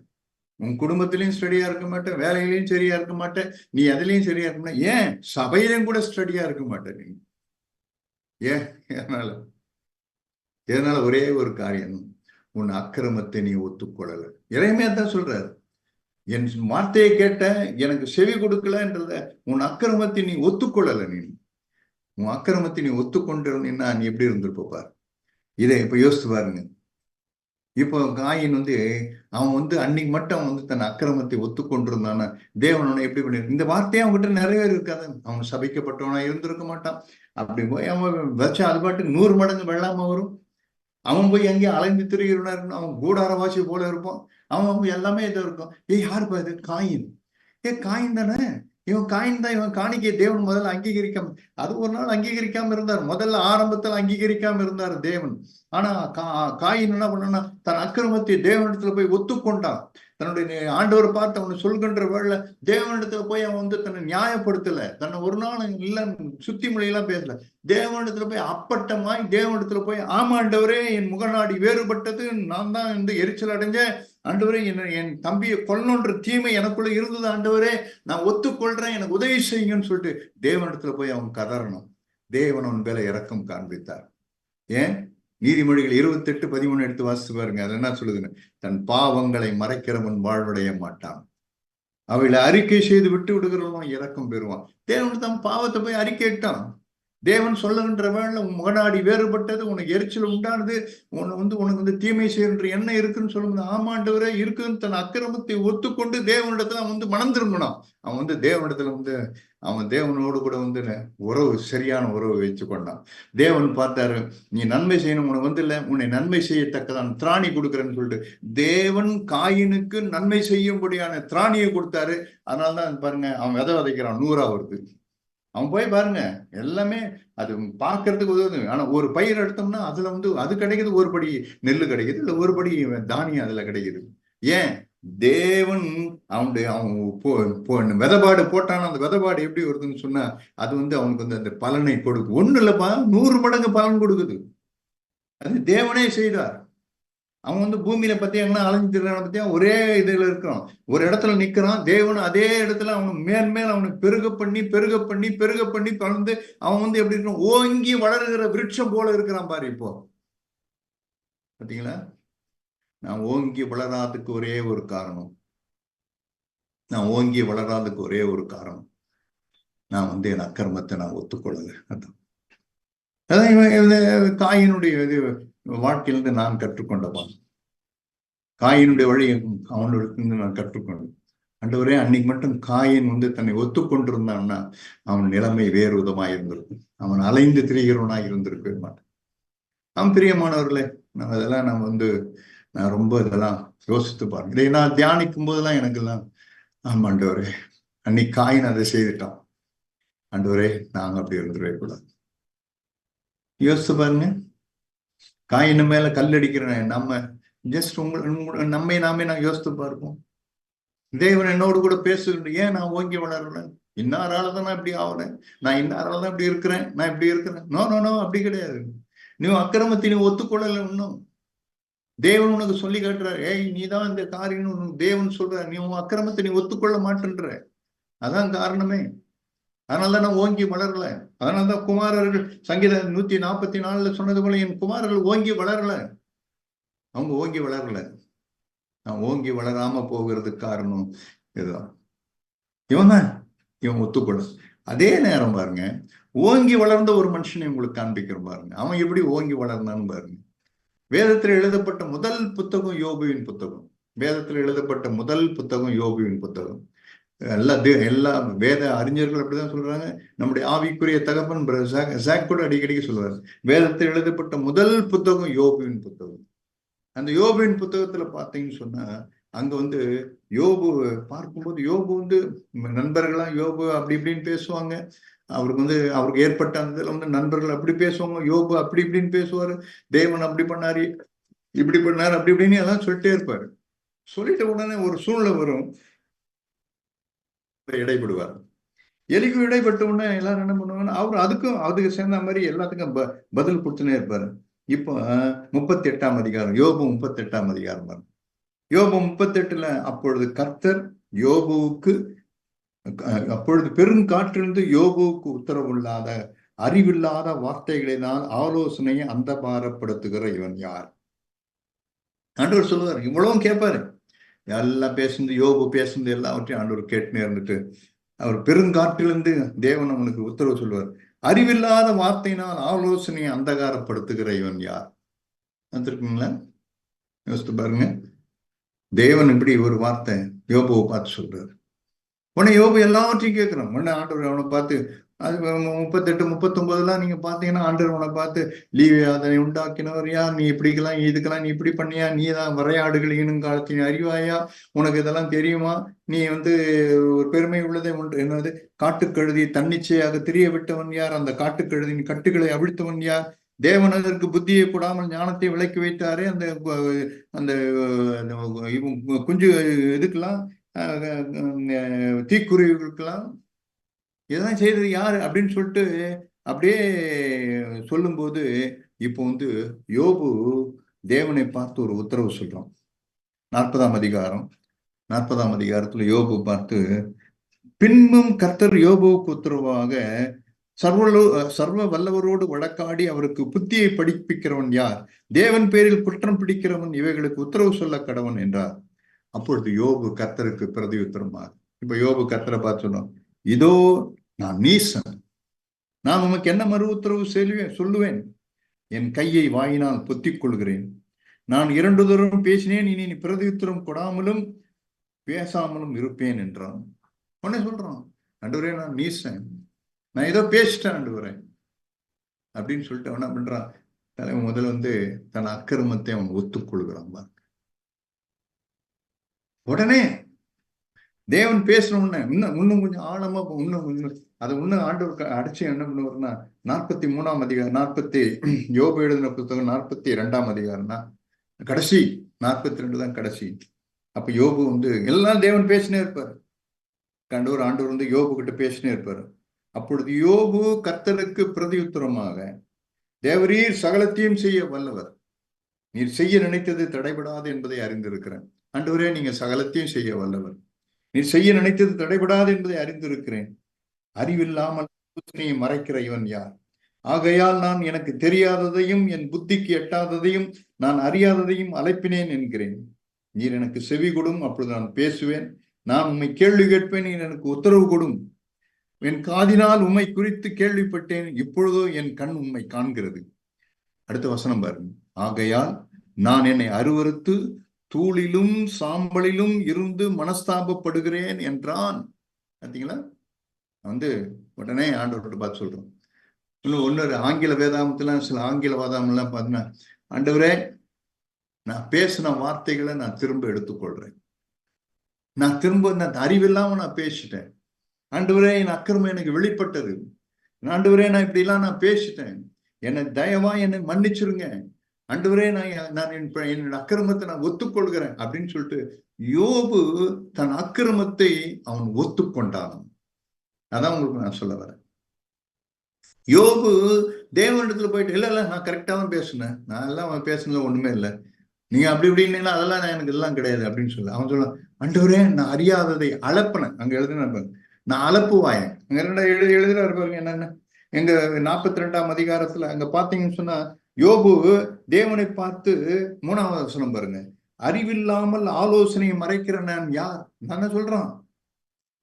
உன் குடும்பத்திலையும் ஸ்டடியா இருக்க மாட்டேன், வேலையிலையும் சரியா இருக்க மாட்டேன், நீ எதுலையும் சரியா இருக்க மாட்டேன், ஏன் சபையிலையும் கூட ஸ்டடியா இருக்க மாட்டேன் நீ. ஏன்? எதனால ஒரே ஒரு காரியம், உன் அக்கிரமத்தை நீ ஒத்துக்கொள்ளல. எரேமியா தான் சொல்றாரு, என் வார்த்தையை கேட்ட, எனக்கு செவி கொடுக்கலன்றத, உன் அக்கிரமத்தை நீ ஒத்துக்கொள்ளல. நீ உன் அக்கிரமத்தை நீ ஒத்துக்கொண்டிருந்தீன்னா நீ எப்படி இருந்திருப்ப பாரு. இதை இப்ப யோசித்து பாருங்க. இப்போ காயின் அவன் அன்னைக்கு மட்டும் அவன் தன் அக்கிரமத்தை ஒத்துக்கொண்டிருந்தான தேவன் எப்படி பண்ணி, இந்த வார்த்தையை அவன்கிட்ட நிறைய இருக்காது. அவன் சபிக்கப்பட்டவனா இருந்திருக்க மாட்டான். அப்படி போய் அவன் வச்சா அது பாட்டுக்கு 100 மடங்கு வெள்ளாம வரும். அவன் போய் எங்கேயும் அலைந்து திரிகிறவனா இருக்கணும். அவன் கூடாரவாசி போல இருப்பான். அவன் எல்லாமே இதை இருக்கும். யாருப்பா இது? காயின். காயின் தானே இவன். காயின் தான் இவன். காணிக்கை தேவன் முதல்ல அங்கீகரிக்காம, அது ஒரு நாள் அங்கீகரிக்காம இருந்தார். முதல்ல ஆரம்பத்தில் அங்கீகரிக்காம இருந்தார் தேவன். ஆனா காயின் என்ன பண்ணா, தன் அக்கிரமத்தை தேவனிடத்துல போய் ஒத்துக்கொண்டான். தன்னுடைய ஆண்டவர் பார்த்து அவனை சொல்கின்ற வேலை தேவனிடத்துல போய் அவன் தன்னை நியாயப்படுத்தல. தன்னை ஒரு நாள் இல்ல சுத்தி மொழியெல்லாம் பேசல. தேவனிடத்துல போய் அப்பட்டமாய் தேவனிடத்துல போய், ஆமாண்டவரே என் முகநாடி வேறுபட்டது, நான் தான் எரிச்சல் அடைஞ்சேன் ஆண்டவரே, என் தம்பியை கொல்லணுன்ற தீமை எனக்குள்ள இருந்தது ஆண்டவரே, நான் ஒத்துக்கொள்றேன், எனக்கு உதவி செய்யுங்கன்னு சொல்லிட்டு தேவனிடத்துல போய் அவன் கதறணும். தேவன் அவன் மேல இரக்கம் காண்பித்தார். ஏன்? நீதிமொழிகள் 28:13 எடுத்து வாசித்து பாருங்க. அது என்ன சொல்லுதுன்னு, தன் பாவங்களை மறைக்கிறவன் வாழ்வடைய மாட்டான், அவளை அறிக்கை செய்து விட்டு விடுகிறவன் இரக்கம் பெறுவான். தேவன் தன் பாவத்தை போய் அறிக்கையிட்டான். தேவன் சொல்லுகின்ற வேலை, உன் முகநாடி வேறுபட்டது, உனக்கு எரிச்சல் உண்டானது, உனக்கு தீமை செய்கின்ற எண்ணம் இருக்குன்னு சொல்லுங்க. ஆமாண்டவரே இருக்குன்னு தன் அக்கிரமத்தை ஒத்துக்கொண்டு தேவனிடத்துல அவன் மனம் திரும்பினான். அவன் தேவனிடத்துல அவன் தேவனோடு கூட உறவு, சரியான உறவு வச்சு கொண்டான். தேவன் பார்த்தாரு, நீ நன்மை செய்யணும், உனக்கு இல்ல உன்னை நன்மை செய்யத்தக்கதான் திராணி கொடுக்குறேன்னு சொல்லிட்டு தேவன் காயினுக்கு நன்மை செய்யும்படியான திராணியை கொடுத்தாரு. அதனாலதான் பாருங்க, அவன் விதைக்கிறான், 100 வருது. அவன் போய் பாருங்க, எல்லாமே அது பார்க்கறதுக்கு உதவுது. ஆனா ஒரு பயிர் எடுத்தோம்னா அதுல அது கிடைக்குது, ஒரு படி நெல்லு கிடைக்குது, இல்ல ஒரு படி தானியம் அதுல கிடைக்குது. ஏன்? தேவன் அவன் விதைபாடு போட்டான, அந்த விதைபாடு எப்படி வருதுன்னு சொன்னா அது அவனுக்கு அந்த பலனை கொடுக்கும். ஒண்ணு இல்லப்பா, 100 மடங்கு பலன் கொடுக்குது. அது தேவனே செய்தார். அவன் பூமியில பத்தியா அலைஞ்சிருக்கான பத்தியா ஒரே இதுல இருக்கிறான், ஒரு இடத்துல நிக்கிறான். தேவன் அதே இடத்துல அவனுக்கு மேல் அவனுக்கு பெருக பண்ணி பறந்து அவன் எப்படி இருக்கான், ஓங்கி வளருகிற விருட்சம் போல இருக்கிறான் பாரு. இப்போ பாத்தீங்களா? நான் ஓங்கி வளராதுக்கு ஒரே ஒரு காரணம், நான் என் அக்கிரமத்தை நான் ஒத்துக்கொள்ளல. அதான் காயினுடைய வாழ்க்கையிலிருந்து நான் கற்றுக்கொண்டவன். காயினுடைய வழி அவனுக்கு நான் கற்றுக்கொண்டேன். ஆண்டவரே, அன்னைக்கு மட்டும் காயின் தன்னை ஒத்துக்கொண்டிருந்தான்னா அவன் நிலைமை வேறு விதமாக இருந்திருக்கும். அவன் அலைந்து திரிகிறவனாக இருந்திருக்கவே மாட்டான். நாம் பிரியமானவர்களே, அதெல்லாம் நான் ரொம்ப இதெல்லாம் யோசித்து பாருங்க. இதை நான் தியானிக்கும் போதெல்லாம் எனக்கெல்லாம், ஆமா ஆண்டவரே, அன்னைக்கு காயின் அதை செய்துட்டான். ஆண்டவரே, நாங்க அப்படி இருந்துடவே கூடாது. யோசித்து பாருங்க, காயின் மேல கல்லடிக்கிறேன் நம்ம ஜஸ்ட் நாமே நான் யோசித்து பார்ப்போம். தேவன் என்னோடு கூட பேசுகின்ற, ஏன் நான் ஓங்கி வளரல? இன்னாராலதான் நான் இப்படி ஆகுறேன், நான் இன்னாராலதான் இப்படி இருக்கிறேன், நான் இப்படி இருக்கிறேன். நோ அப்படி கிடையாது. நீ அக்கிரமத்தை நீ ஒத்துக்கொள்ளல. இன்னும் தேவன் உனக்கு சொல்லி காட்டுறாரு, ஏய் நீதான் இந்த காரியம் தேவன் சொல்ற, நீ உன் அக்கிரமத்தை நீ ஒத்துக்கொள்ள மாட்டேன்ற. அதான் காரணமே. அதனாலதான் நான் ஓங்கி வளரல. அதனாலதான் குமாரர்கள் சங்கீதம் 144 சொன்னது போல, என் குமாரர்கள் ஓங்கி வளரல. அவங்க ஓங்கி வளரல. நான் ஓங்கி வளராம போகிறதுக்கு காரணம் இதுதான். இவன் ஒத்துக்கொள்ள. அதே நேரம் பாருங்க, ஓங்கி வளர்ந்த ஒரு மனுஷனை உங்களுக்கு காண்பிக்கிறோம் பாருங்க. அவன் எப்படி ஓங்கி வளர்ந்தான்னு பாருங்க. வேதத்தில் எழுதப்பட்ட முதல் புத்தகம் யோபுவின் புத்தகம். வேதத்தில் எழுதப்பட்ட முதல் புத்தகம் யோபுவின் புத்தகம். எல்லா வேத அறிஞர்கள் அப்படிதான் சொல்றாங்க. நம்முடைய ஆவிக்குரிய தகப்பன் ஜாக் கூட அடிக்கடிக்கு சொல்றாரு, வேதத்தில் எழுதப்பட்ட முதல் புத்தகம் யோபுவின் புத்தகம். அந்த யோபுவின் புத்தகத்துல பாத்தீங்கன்னு சொன்னா, அங்க யோபு பார்க்கும்போது, யோபு நண்பர்களா யோபு அப்படி இப்படின்னு பேசுவாங்க. அவருக்கு ஏற்பட்ட அந்த இதுல நண்பர்கள் அப்படி பேசுவாங்க, யோபு அப்படி இப்படின்னு பேசுவாரு, தேவன் அப்படி பண்ணாரு, இப்படி பண்ணாரு, அப்படி இப்படின்னு எல்லாம் சொல்லிட்டே இருப்பாரு. சொல்லிட்ட உடனே ஒரு சூழ்நிலை வரும், இடைப்படுவார். எலிக்கு இடைப்பட்ட உடனே எல்லாரும் என்ன பண்ணுவாங்கன்னா, அதுக்கு சேர்ந்த மாதிரி எல்லாத்துக்கும் பதில் கொடுத்துனே இருப்பாரு. இப்போ 38ஆம் அதிகாரம், யோபு 38ஆம் அதிகாரம். யோபு 38ல, அப்பொழுது கர்த்தர் யோபுவுக்கு, அப்பொழுது பெருங்காற்றிலிருந்து யோபுவுக்கு உத்தரவில்லாத அறிவில்லாத வார்த்தைகளினால் ஆலோசனையை அந்தபாரப்படுத்துகிற இவன் யார்? ஆண்டவர் சொல்லுவார், இவ்வளவும் கேட்பாரு. எல்லாம் பேசுனது, யோபு பேசுனது எல்லாவற்றையும் ஆண்டவர் கேட்டுனே இருந்துட்டு அவர் பெருங்காற்றிலிருந்து தேவன் அவனுக்கு உத்தரவு சொல்லுவார். அறிவில்லாத வார்த்தையினால் ஆலோசனையை அந்தகாரப்படுத்துகிற இவன் யார்? வந்திருக்குங்களா? யோசித்து பாருங்க. தேவன் இப்படி ஒரு வார்த்தை யோபுவை பார்த்து சொல்றாரு. உடனே யோபு எல்லாவற்றையும் கேட்கிறான். உடனே ஆண்டவர் அவனை பார்த்து, அது 38, 39 நீங்க பாத்தீங்கன்னா ஆண்டவர் அவனை பார்த்து, லீவே அதனை உண்டாக்கினவர் யார்? நீ இப்படிக்கெல்லாம் இதுக்கெல்லாம் நீ இப்படி பண்ணியா? நீ தான் வரையாடுகள் ஈனும் காலத்தின் அறிவாயா? உனக்கு இதெல்லாம் தெரியுமா? நீ ஒரு பெருமை உள்ளதை ஒன்று என்னது? காட்டுக்கழுதி தன்னிச்சையாக திரிய விட்டவன் யார்? அந்த காட்டுக்கழுதின் கட்டுகளை அவிழ்த்தவன் யார்? தேவன் அதற்கு புத்தியை கூடாமல் ஞானத்தை விலக்கி வைத்தாரே. அந்த அந்த குஞ்சு இதுக்கெல்லாம் தீக்குருவிகளுக்கெல்லாம் இதெல்லாம் செய்தது யாரு அப்படின்னு சொல்லிட்டு அப்படியே சொல்லும்போது, இப்போ யோபு தேவனை பார்த்து ஒரு உத்தரவு சொல்றோம். 40ஆம் அதிகாரத்துல யோபு பார்த்து, பின்பும் கர்த்தர் யோபுவுக்கு உத்தரவாக சர்வ வல்லவரோடு வழக்காடி அவருக்கு புத்தியை படிப்பிக்கிறவன் யார்? தேவன் பேரில் குற்றம் பிடிக்கிறவன் இவைகளுக்கு உத்தரவு சொல்ல கடவன் என்றார். அப்பொழுது யோபு கர்த்தருக்கு பிரதி உத்தரமாக, இப்ப யோபு கர்த்தரை பார்த்து சொன்னோம், இதோ நான் நீசன், நான் உமக்கு என்ன மறு உத்தரவு சொல்லுவேன்? என் கையை வாயினால் பொத்திக் கொள்கிறேன். நான் 2 தரம் பேசினேன், இனி நீ பிரதி உத்தரம் கொடாமலும் பேசாமலும் இருப்பேன் என்றான். உடனே சொல்றான், ஆண்டவரே நான் நீசன், நான் ஏதோ பேசிட்டேன் ஆண்டவரே அப்படின்னு சொல்லிட்டு அவன் என்ன பண்றான்? தலைவன் முதல்ல தன் அக்கிரமத்தை அவன் ஒத்துக்கொள்கிறான். உடனே தேவன் பேசணும்னு இன்னும் கொஞ்சம் ஆழமா அதை ஆண்டவர் அடிச்சு என்ன பண்ணுவாருன்னா, 43ஆம் அதிகாரம், யோபு எழுதின புத்தகம் 42ஆம் அதிகாரம்னா கடைசி 42 தான் கடைசி. அப்ப யோபு எல்லாம் தேவன் பேசினே இருப்பாரு. ஆண்டவர் யோபு கிட்ட பேசினே இருப்பாரு. அப்பொழுது யோபு கர்த்தருக்கு பிரதியுத்தரமாக, தேவரீர் சகலத்தையும் செய்ய வல்லவர், நீர் செய்ய நினைத்தது தடைபடாது என்பதை அறிந்திருக்கிறேன். ஆண்டவரே நீங்க சகலத்தையும் செய்ய வல்லவர், நீர் செய்ய நினைத்தது தடைபடாது என்பதை அறிந்திருக்கிறேன். அறிவில்லாமல் மறைக்கிற இவன் யார்? ஆகையால் நான் எனக்கு தெரியாததையும் என் புத்திக்கு எட்டாததையும் நான் அறியாததையும் அழைப்பினேன் என்கிறேன். நீர் எனக்கு செவி கொடும், அப்பொழுது நான் பேசுவேன். நான் உம்மை கேள்வி கேட்பேன், நீர் எனக்கு உத்தரவு கொடும். என் காதினால் உம்மை குறித்து கேள்விப்பட்டேன், இப்பொழுதோ என் கண் உம்மை காண்கிறது. அடுத்த வசனம் பாருங்க. ஆகையால் நான் என்னை அருவருத்து தூளிலும் சாம்பலிலும் இருந்து மனஸ்தாபப்படுகிறேன் என்றான். பார்த்தீங்களா? உடனே ஆண்டவர்கிட்ட பார்த்து சொல்றோம். இன்னொரு ஆங்கில வேதாமத்துல சில ஆங்கில வாதாமெல்லாம் பார்த்தீங்கன்னா, ஆண்டவரே நான் பேசின வார்த்தைகளை நான் திரும்ப எடுத்துக்கொள்றேன், நான் திரும்ப அறிவில்லாம நான் பேசிட்டேன். ஆண்டவரே என் அக்கிரமம் எனக்கு வெளிப்பட்டது, ஆண்டவரே நான் இப்படி எல்லாம் நான் பேசிட்டேன், என்னை தயவா என்னை மன்னிச்சிருங்க ஆண்டவரே, நான் என்னோட அக்கிரமத்தை நான் ஒத்துக்கொள்கிறேன் அப்படின்னு சொல்லிட்டு யோபு தன் அக்கிரமத்தை அவன் ஒத்துக்கொண்டான். அதான் உங்களுக்கு நான் சொல்ல வரேன். யோபு தேவனிடத்துல போயிட்டு, இல்ல நான் கரெக்டா தான் பேசுனேன், நான் எல்லாம் பேசுனது ஒண்ணுமே இல்லை, நீங்க அப்படி இப்படின்னா அதெல்லாம் எனக்கு எல்லாம் கிடையாது அப்படின்னு சொல்ல. அவன் சொல்ல, ஆண்டவரே நான் அறியாததை அளப்பினேன். அங்க எழுதின நான் அலப்புவாயன். அங்க எழுதுறாரு பாருங்க என்னன்னு. எங்க 42ஆம் அதிகாரத்துல அங்க பாத்தீங்கன்னு சொன்னா, யோபு தேவனை பார்த்து 3ஆவது வசனம் பாருங்க, அறிவில்லாமல் ஆலோசனையை மறைக்கிற நான் யார்? நான் சொல்றான்,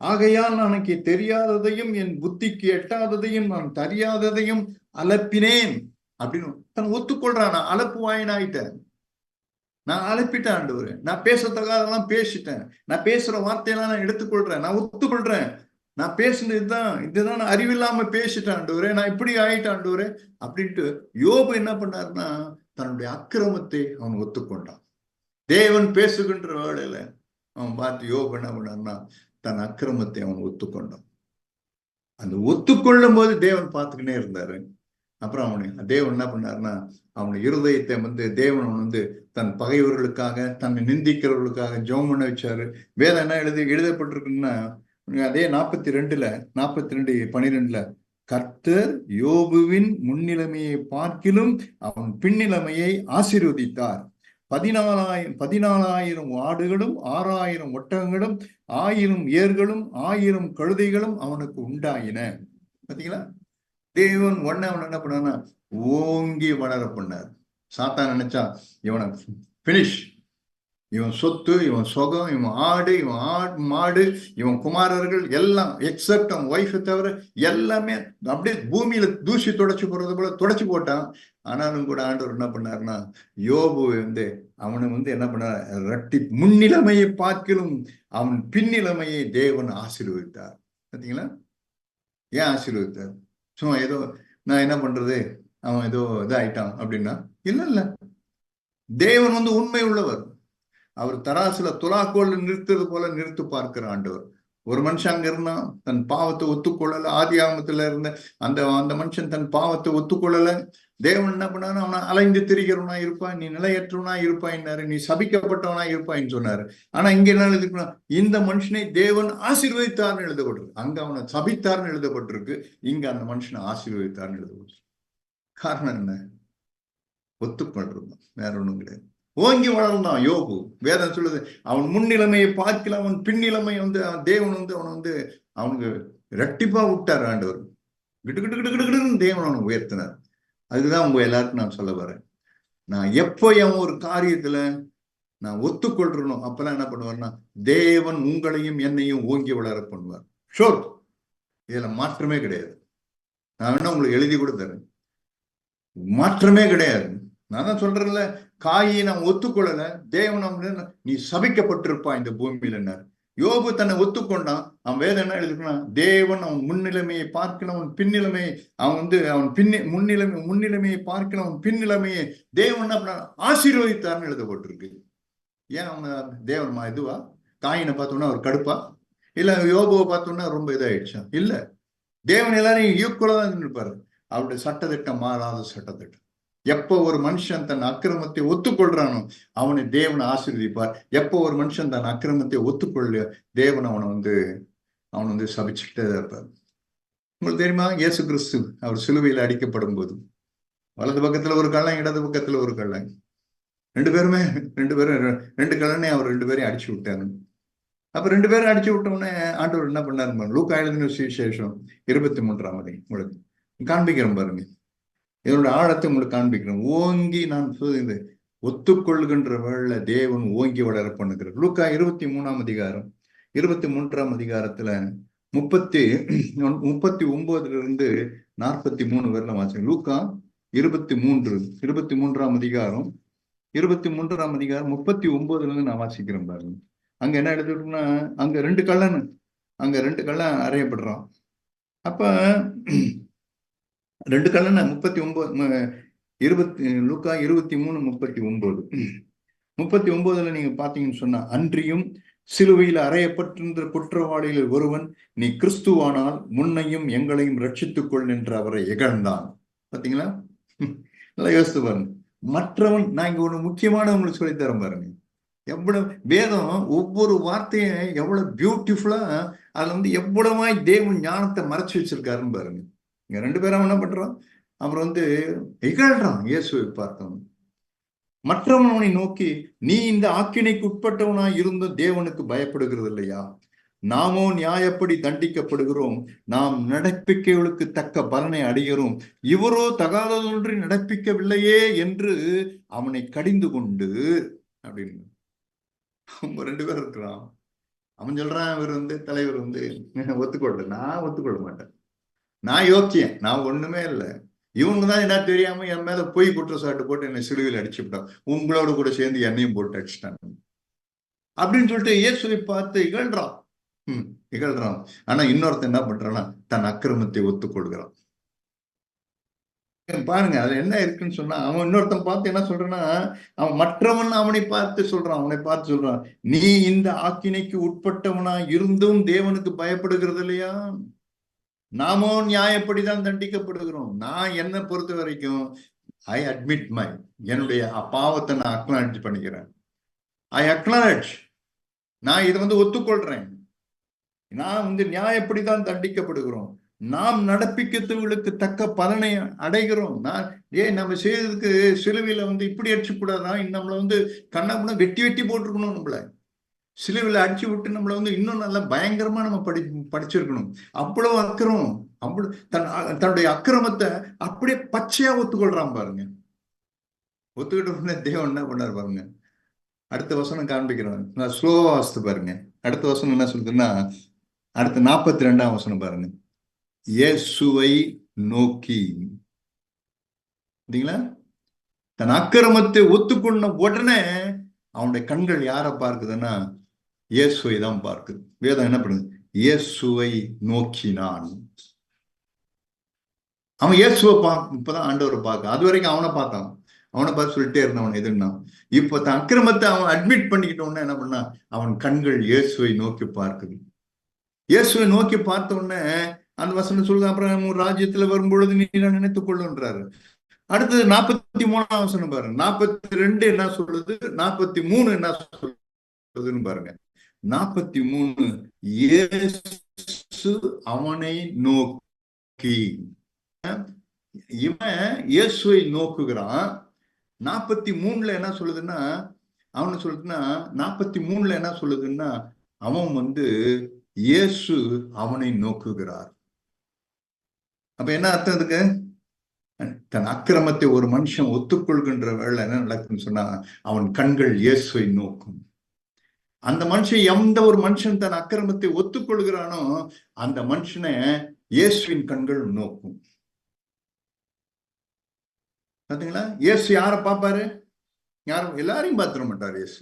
ஆகையால் நான் எனக்கு தெரியாததையும் என் புத்திக்கு எட்டாததையும் நான் தெரியாததையும் அலப்பினேன் அப்படின்னு தன் ஒத்துக்கொள்றான். நான் அலப்பு வாயினாயிட்டேன், நான் அலப்பிட்டேன் ஆண்டவரே, நான் பேசத்தகாதெல்லாம் பேசிட்டேன், நான் பேசுற வார்த்தையெல்லாம் நான் எடுத்துக்கொள்றேன், நான் ஒத்துக்கொள்றேன், நான் பேசுனது இதுதான் நான் அறிவில்லாம பேசிட்டேன் ஆண்டவரே, நான் இப்படி ஆயிட்டேன் ஆண்டவரே அப்படின்ட்டு யோபு என்ன பண்ணாருன்னா, தன்னுடைய அக்கிரமத்தை அவன் ஒத்துக்கொண்டான். தேவன் பேசுகின்ற வேளையில அவன் பார்த்து யோபு என்ன பண்ணான்னா, தன் அக்கிரமத்தை அவன் ஒத்துக்கொண்டான். அந்த ஒத்துக்கொள்ளும் போது தேவன் பார்த்துக்கிட்டே இருந்தாரு. அப்புறம் தேவன் என்ன பண்ணாருன்னா, அவனுடைய இருதயத்தை தேவன் தன் பகைவர்களுக்காக, தன்னை நிந்திக்கிறவர்களுக்காக ஜெபம் பண்ண வச்சாரு. வேதம் என்ன எழுதப்பட்டிருக்குன்னா, அதே 42:12 கர்த்தர் யோபுவின் முன்னிலைமையை பார்க்கிலும் அவன் பின்னிலைமையை ஆசீர்வதித்தார். 14,000 ஆடுகளும் 6,000 ஒட்டகங்களும் 1000 ஏர்களும் 1000 கழுதைகளும் அவனுக்கு உண்டாயின. பாத்தீங்களா? தேவன் அவன் என்ன பண்ணா, ஓங்கி வளர பண்ணார். சாத்தான் நினைச்சா இவனை பினிஷ், இவன் சொத்து, இவன் சொகம், இவன் ஆடு, இவன் மாடு, இவன் குமாரர்கள் எல்லாம் எக்ஸப்ட் அவன் ஒய்ஃபை தவிர எல்லாமே அப்படியே பூமியில தூசி தொடச்சு போறது போல தொடச்சு போட்டான். ஆனாலும் கூட ஆண்டவர் என்ன பண்ணாருன்னா, யோபு அவனை என்ன பண்ணார், ரட்டி முன்னிலைமையை பார்க்கிலும் அவன் பின்னிலைமையை தேவன் ஆசீர்வதித்தார். பார்த்தீங்களா? ஏன் ஆசீர்வதித்தார்? சும்மா ஏதோ நான் என்ன பண்றது, அவன் ஏதோ இதாயிட்டான் அப்படின்னா இல்ல இல்ல. தேவன் உண்மை உள்ளவர். அவர் தராசுல துலாக்கோல் நிறுத்துறது போல நிறுத்து பார்க்கிற ஆண்டவர். ஒரு மனுஷன் அங்க இருந்தான், தன் பாவத்தை ஒத்துக்கொள்ளல. ஆதி ஆகமத்துல இருந்த அந்த அந்த மனுஷன் தன் பாவத்தை ஒத்துக்கொள்ளல. தேவன் என்ன பண்ணாரு, அவனை அலைந்து திரிகிறவனா இருப்பான், நீ நிலையற்றவனா இருப்பாயின்னாரு, நீ சபிக்கப்பட்டவனா இருப்பாயின்னு சொன்னாரு. ஆனா இங்க என்ன எழுதிருக்கா, இந்த மனுஷனை தேவன் ஆசீர்வதித்தார்னு எழுதப்பட்டிருக்கு. அங்க அவனை சபித்தார்னு எழுதப்பட்டிருக்கு, இங்க அந்த மனுஷனை ஆசீர்வதித்தார்னு எழுதப்பட்டிருக்கு. காரணம் என்ன? ஒத்துக்கொள்றது, வேற ஒண்ணும் கிடையாது. ஓங்கி வளர்ந்தான் யோபு. வேதம் சொல்லுது, அவன் முன்னிலைமையை பார்க்கல, அவன் பின்னிலைமை தேவன் அவனை அவனுக்கு ரெட்டிப்பா விட்டார் ஆண்டவர். கிட்டு கிட்டு கிட்டு கிட்டுன்னு தேவன் அவனை உயர்த்தினார். அதுதான் உங்க எல்லாருக்கும் நான் சொல்ல வரேன். நான் எப்போ என் ஒரு காரியத்துல நான் ஒத்துக்கொள்றணும், அப்பெல்லாம் என்ன பண்ணுவார்னா, தேவன் உங்களையும் என்னையும் ஓங்கி வளர பண்ணுவார். ஷோர், இதுல மாற்றமே கிடையாது. நான் வேணா உங்களுக்கு எழுதி கூட தரேன், மாற்றமே கிடையாது. நான் தான் சொல்றேன்ல, காயை நான் ஒத்துக்கொள்ளல, தேவன் நீ சபிக்கப்பட்டிருப்பா இந்த பூமியில. யோபு தன்னை ஒத்துக்கொண்டான். அவன் வேதம் என்ன எழுதிருக்கான், தேவன் அவன் முன்னிலைமையை பார்க்கணும், அவன் பின்னிலைமையை அவன் முன்னிலைமையை பார்க்கணும், அவன் பின்னிலைமையை தேவன் என்ன ஆசீர்வதித்தார்னு எழுதப்பட்டிருக்கு. ஏன் அவனை தேவன் இதுவா? காயினை பார்த்தோன்னா அவர் கடுப்பா? இல்ல யோபுவை பார்த்தோன்னா ரொம்ப இதாயிடுச்சா? இல்ல, தேவன் எல்லாரையும் ஈக்குவலா தான் இருப்பாரு. அவருடைய சட்டத்திட்டம் மாறாத சட்டத்திட்டம். எப்போ ஒரு மனுஷன் தன் அக்கிரமத்தை ஒத்துக்கொள்றானோ அவனை தேவன் ஆசீர்வதிப்பார். எப்போ ஒரு மனுஷன் தன் அக்கிரமத்தை ஒத்துக்கொள்ள தேவன் அவனை சபிச்சுட்டே இருப்பார். உங்களுக்கு தெரியுமா, இயேசு கிறிஸ்து அவர் சிலுவையில் அடிக்கப்படும் போது வலது பக்கத்துல ஒரு கள்ளன், இடது பக்கத்துல ஒரு கள்ளன், ரெண்டு பேரும் ரெண்டு கள்ளனை அவர் ரெண்டு பேரையும் அடிச்சு விட்டாரு. அப்ப ரெண்டு பேரும் அடிச்சு விட்டோடனே ஆண்டவர் என்ன பண்ணாரு, லூக்கா எழுதின சுவிசேஷம் 23ஆம் அதிகாரம் உங்களுக்கு காண்பிக்கிறேன் பாருங்க. இதனோட ஆழத்தை உங்களுக்கு காண்பிக்கிறேன். ஓங்கி நான் ஒத்துக்கொள்கின்ற வேளை தேவன் ஓங்கி வளர பண்ணுகிறார். லூக்கா 23ஆம் அதிகாரம் 23ஆம் அதிகாரத்துல 39 43 வரலாம் வாசிங்க. லூக்கா 23ஆம் அதிகாரம் 39 நான் வாசிக்கிறேன் பாருங்க. அங்க என்ன எழுதிருக்குன்னா, அங்க ரெண்டு கள்ளன் அறையப்படுறான். அப்ப ரெண்டு கல்லனை 39 லூக்கா 23:39 நீங்க பாத்தீங்கன்னு சொன்னா, அன்றியும் சிலுவையில் அறையப்பட்டிருந்த குற்றவாளிகளில் ஒருவன், நீ கிறிஸ்துவானால் முன்னையும் எங்களையும் ரட்சித்துக்கொள் என்று அவரை இகழ்ந்தான். பாத்தீங்களா? நல்லா யோசித்து பாருங்க. மற்றவன், நான் இங்க ஒண்ணு முக்கியமான உங்களுக்கு சொல்லித்தரேன் பாருங்க. எவ்வளவு வேதம் ஒவ்வொரு வார்த்தையும் எவ்வளவு பியூட்டிஃபுல்லா அதுல எவ்வளவாய் தேவன் ஞானத்தை மறைச்சு வச்சிருக்காருன்னு பாருங்க. இங்க ரெண்டு பேரும் என்ன பண்றான், அப்புறம் இகழ்றான் இயேசுவை பார்த்தவன். மற்றவன் அவனை நோக்கி, நீ இந்த ஆக்கினைக்கு உட்பட்டவனாய் இருந்தும் தேவனுக்கு பயப்படுகிறது இல்லையா? நாமோ நியாயப்படி தண்டிக்கப்படுகிறோம், நாம் நடப்பிக்கைகளுக்கு தக்க பலனை அடைகிறோம், இவரோ தகாததொன்றி நடப்பிக்கவில்லையே என்று அவனை கடிந்து கொண்டு அப்படின்னு அவங்க ரெண்டு பேரும் இருக்கிறான். அவன் சொல்றான், இவர் தலைவர் ஒத்துக்கொள்ள, நான் ஒத்துக்கொள்ள மாட்டேன், நான் யோக்கியன், நான் ஒண்ணுமே இல்லை, இவங்க தான் என்ன தெரியாம என் மேல பொய் குற்றச்சாட்டு போட்டு என்னை சிலுவையில் அடிச்சுட்டான், உங்களோட கூட சேர்ந்து என்னையும் போட்டு அடிச்சுட்டாங்க அப்படின்னு சொல்லிட்டு இயேசுவை பார்த்து இகழ்றான். ஆனா இன்னொருத்தன் என்ன பண்றான்னா, தன் அக்கிரமத்தை ஒத்துக்கொள்கிறான். பாருங்க, அது என்ன இருக்குன்னு சொன்னா, அவன் இன்னொருத்தன் பார்த்து என்ன சொல்றான்னா, அவன் மற்றவன் அவனை பார்த்து சொல்றான், நீ இந்த ஆக்கினைக்கு உட்பட்டவனா இருந்தும் தேவனுக்கு பயப்படுகிறது இல்லையா? நாமோ நியாயப்படிதான் தண்டிக்கப்படுகிறோம். நான் என்ன பொறுத்த வரைக்கும் ஐ அட்மிட் என்னுடைய பாவத்தை நான் அக்னாலஜ் பண்ணிக்கிறேன். ஐ அக்னாலஜ், நான் இதை ஒத்துக்கொள்றேன். நான் நியாயப்படிதான் தண்டிக்கப்படுகிறோம், நாம் நடப்பிக்கிறவர்களுக்கு தக்க பலனை அடைகிறோம். நம்ம செய்யறதுக்கு சிலுவையில இப்படி அடிச்சு கூடாதான், நம்மள கண்ணாப்புனா வெட்டி போட்டிருக்கணும், நம்மள சிலுவையில் அடிச்சு விட்டு நம்மள இன்னும் நல்லா பயங்கரமா நம்ம படிச்சிருக்கணும். அவ்வளவு அக்கிரமம், அவ்வளவு தன்னுடைய அக்கிரமத்தை அப்படியே பச்சையா ஒத்துக்கொள்றான் பாருங்க. ஒத்துக்கிட்டு தேவன் என்ன பண்ணார் பாருங்க, அடுத்த வசனம் காண்பிக்கிறேன், நான் ஸ்லோவா வாசித்து பாருங்க. அடுத்த வசனம் என்ன சொல்றதுன்னா, அடுத்த 42ஆம் வசனம் பாருங்க. இயேசுவை நோக்கி, தன் அக்கிரமத்தை ஒத்துக்கொண்ட உடனே அவனுடைய கண்கள் யாரை பார்க்குதுன்னா இயேசுவை தான் பார்க்குது. வேதம் என்ன பண்ணுது? இயேசுவை நோக்கினான். அவன் இயேசுவை இப்பதான் ஆண்டவரை பார்க்க, அது வரைக்கும் அவனை பார்த்தான், அவனை பார்த்து சொல்லிட்டே இருந்தவன் எதுன்னா, இப்ப தன் அக்கிரமத்தை அவன் அட்மிட் பண்ணிக்கிட்டோன்னு என்ன பண்ணா, அவன் கண்கள் இயேசுவை நோக்கி பார்க்குது. இயேசுவை நோக்கி பார்த்த உடனே அந்த வசனம் சொல்லுது, அப்புறம் ராஜ்யத்துல வரும்பொழுது நீ நினைத்துக் கொள்ளுன்றாரு. அடுத்தது 43ஆம் வசனம் பாருங்க. 42 என்ன சொல்லுது, 43 என்ன சொல்லுதுன்னு பாருங்க. 43, இயேசு அவனை நோக்கி, இவன் இயேசுவை நோக்குகிறான். 43ல என்ன சொல்லுதுன்னா, அவனை சொல்லுதுன்னா 43ல என்ன சொல்லுதுன்னா, அவன் இயேசு அவனை நோக்குகிறார். அப்ப என்ன அர்த்தம் இதுக்கு? தன் அக்கிரமத்தை ஒரு மனுஷன் ஒத்துக்கொள்கின்ற வேலை என்ன நடக்குன்னு சொன்னா, அவன் கண்கள் இயேசுவை நோக்கும். அந்த மனுஷன், எந்த ஒரு மனுஷன் தன் அக்கிரமத்தை ஒத்துக்கொள்கிறானோ அந்த மனுஷனை இயேசுவின் கண்கள் நோக்கும். பாத்தீங்களா? இயேசு யாரை பார்ப்பாரு? யாரும் எல்லாரையும் பார்த்துட மாட்டார் இயேசு.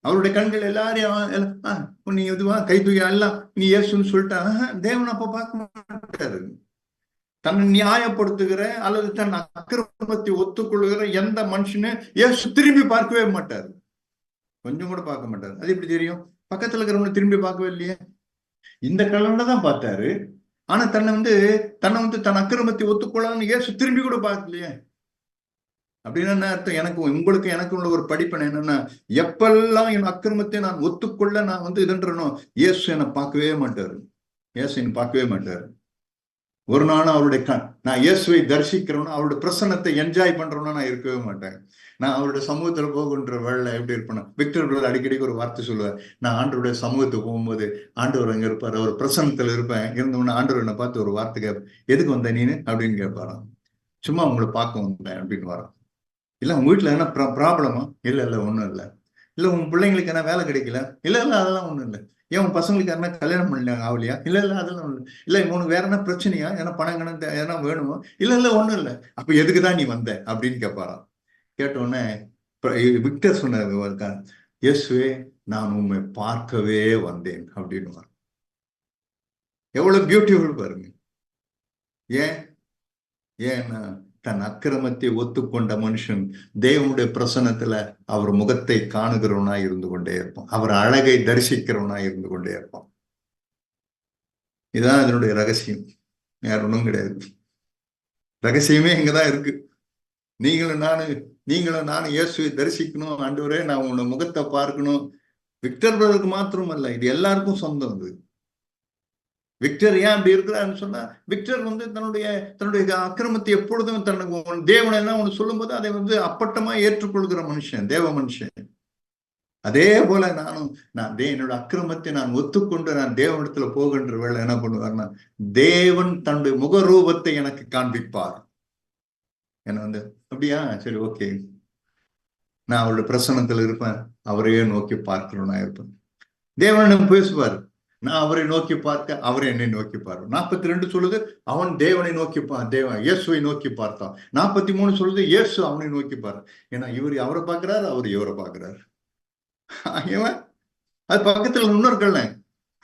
அவருடைய கண்கள் எல்லாரையும் நீ இதுவா கை தூக்கி எல்லாம் நீ இயேசுன்னு சொல்லிட்டா, தேவன் அப்ப பார்க்க மாட்டாரு. தன்னை நியாயப்படுத்துகிற அல்லது தன் அக்கிரமத்தை ஒத்துக்கொள்ளுகிற எந்த மனுஷனு இயேசு திரும்பி பார்க்கவே மாட்டாரு, கொஞ்சம் கூட பார்க்க மாட்டாரு. அது எப்படி தெரியும்? பக்கத்துல இருக்கிறவங்க திரும்பி பார்க்கவே இல்லையே. இந்த கலன்ல தான் பார்த்தாரு, ஆனா தன்னை தன் அக்கிரமத்தை ஒத்துக்கொள்ளான்னு இயேசு திரும்பி கூட பார்க்கலையே. அப்படின்னு என்ன அர்த்தம்? எனக்கு உள்ள ஒரு படிப்பனை என்னன்னா, எப்பெல்லாம் என் அக்கிரமத்தை நான் ஒத்துக்கொள்ள நான் இதுன்றனோ இயேசு என்னை பார்க்கவே மாட்டாரு. இயேசு என்னை பார்க்கவே மாட்டாரு. ஒரு நாளும் அவருடைய நான் இயேசுவை தரிசிக்கிறவனும் அவருடைய பிரசன்னத்தை என்ஜாய் பண்றவனா நான் இருக்கவே மாட்டேன். நான் அவருடைய சமூகத்துல போகின்ற வேலை எப்படி இருப்பேன்? விக்டர் பிரதர் அடிக்கடிக்கு ஒரு வார்த்தை சொல்லுவார், நான் ஆண்டவருடைய சமூகத்துக்கு போகும்போது ஆண்டவர் அங்க இருப்பார், அவர் பிரசன்னத்துல இருப்பேன். இருந்தவொன்னு ஆண்டவர் என்னை பார்த்து ஒரு வார்த்தை கேட்பேன், எதுக்கு வந்த நீனு அப்படின்னு கேட்பாராம். சும்மா உங்களை பார்க்க வந்தேன் அப்படின்னு வரான். இல்ல உங்க வீட்டுல என்ன ப்ராப்ளமா? இல்ல ஒண்ணும் இல்லை. இல்ல உங்க பிள்ளைங்களுக்கு என்ன வேலை கிடைக்கல? இல்ல அதெல்லாம் ஒண்ணும் இல்லை. ஏன் உன் பசங்களுக்கு யாருன்னா கல்யாணம் பண்ணாங்க ஆகலையா? இல்ல அதெல்லாம் ஒண்ணு இல்லை. உனக்கு வேற என்ன பிரச்சனையா? ஏன்னா பணம் கணம் எதனா வேணுமோ? இல்ல ஒண்ணும் இல்லை. அப்ப எதுக்குதான் நீ வந்த அப்படின்னு கேட்பாராம். கேட்டோடனே விக்டர் சொன்ன, இயேசுவே நான் உண்மை பார்க்கவே வந்தேன் அப்படின்னு. எவ்வளவு பியூட்டிஃபுல் பாருங்க. ஏன்னா தன் அக்கிரமத்தை ஒத்துக்கொண்ட மனுஷன் தேவனுடைய பிரசன்னத்துல அவர் முகத்தை காணுகிறவனா இருந்து கொண்டே இருப்பான், அவர் அழகை தரிசிக்கிறவனா இருந்து கொண்டே இருப்பான். இதுதான் அதனுடைய ரகசியம், வேற ஒன்றும் கிடையாது. ரகசியமே இங்கதான் இருக்கு. நீங்களும் நானும் இயேசுவை தரிசிக்கணும். ஆண்டவரே நான் உன்னோட முகத்தை பார்க்கணும். விக்டர் பிரதருக்கு மாத்திரம் அல்ல, இது எல்லாருக்கும் சொந்தம். அது விக்டர் ஏன் அப்படி இருக்கிறாருன்னு சொன்னா, விக்டர் தன்னுடைய அக்கிரமத்தை எப்பொழுதும் தனக்கு தேவனை எல்லாம் ஒன்று சொல்லும் போது அதை அப்பட்டமா ஏற்றுக்கொள்கிற மனுஷன், தேவ மனுஷன். அதே போல நான் என்னோட அக்கிரமத்தை நான் ஒத்துக்கொண்டு நான் தேவனிடத்துல போகின்ற வேலை என்ன பண்ணுவார்னா, தேவன் தன்னுடைய முகரூபத்தை எனக்கு காண்பிப்பார். என்ன அப்படியா, சரி ஓகே, நான் அவருடைய பிரசன்னத்துல இருப்பேன், அவரையே நோக்கி பார்க்கிறவனா இருப்பேன். தேவன் பேசுவார், நான் அவரை நோக்கி பார்க்க அவரை என்னை நோக்கி பார்ப்பேன். 42 சொல்லுது அவன் தேவனை நோக்கி இயேசுவை நோக்கி பார்த்தான். 43 சொல்லுது இயேசு அவனை நோக்கி பார். ஏன்னா அவரை பார்க்கிறாரு, அவர் இவரை பார்க்கிறாரு. அது பக்கத்துல இன்னொரு கல்ல,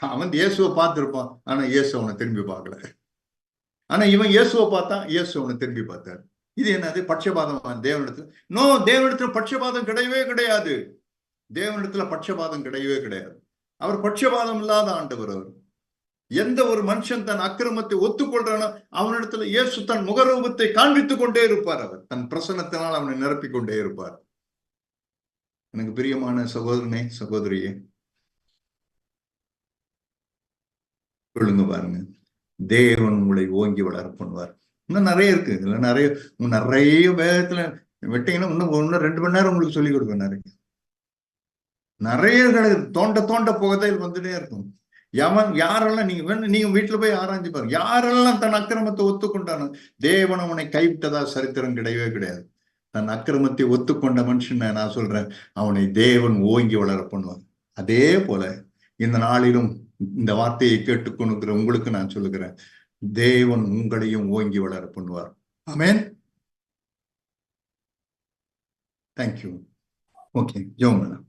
அவன் இயேசுவை பார்த்திருப்பான், ஆனா இயேசு அவனை திரும்பி பார்க்கல. ஆனா இவன் இயேசுவை பார்த்தான், இயேசு அவனை திரும்பி பார்த்தாரு. இது என்னது? பட்சபாதம் தேவனிடத்துல? நோ, தேவனிடத்துல பட்சபாதம் கிடையவே கிடையாது. தேவனிடத்துல பட்சபாதம் கிடையவே கிடையாது. அவர் பட்சபாதம் இல்லாத ஆண்டவர். அவர் எந்த ஒரு மனுஷன் தன் அக்கிரமத்தை ஒத்துக்கொள்றானோ அவனிடத்துல இயேசு தன் முகரூபத்தை காண்பித்துக் கொண்டே இருப்பார். அவர் தன் பிரசன்னத்தினால் அவனை நிரப்பிக் கொண்டே இருப்பார். எனக்கு பிரியமான சகோதரனே, சகோதரியே, சொல்லுங்க பாருங்க, தேவன் உங்களை ஓங்கி வளர பண்ணுவார். இன்னும் நிறைய இருக்கு, இதுல நிறைய வேகத்துல வெட்டீங்கன்னா இன்னும் 2 மணி நேரம் உங்களுக்கு சொல்லிக் கொடுப்பேன். நிறைய தோண்ட போகதான் வந்துட்டே இருக்கும். யாரெல்லாம் நீங்க வீட்டுல போய் ஆராய்ஞ்சு பாருங்க, யாரெல்லாம் தன் அக்கிரமத்தை ஒத்துக்கொண்டானோ தேவன் அவனை கைவிட்டதா சரித்திரம் கிடையவே கிடையாது. தன் அக்கிரமத்தை ஒத்துக்கொண்ட மனுஷன் நான் சொல்றேன், அவனை தேவன் ஓங்கி வளர பண்ணுவார். அதே போல இந்த நாளிலும் இந்த வார்த்தையை கேட்டுக்கொண்டிருக்கிற உங்களுக்கு நான் சொல்லுகிறேன், தேவன் உங்களையும் ஓங்கி வளர பண்ணுவார். ஆமென். தேங்க்யூ. ஓகே, ஜெபம் பண்ணலாம்.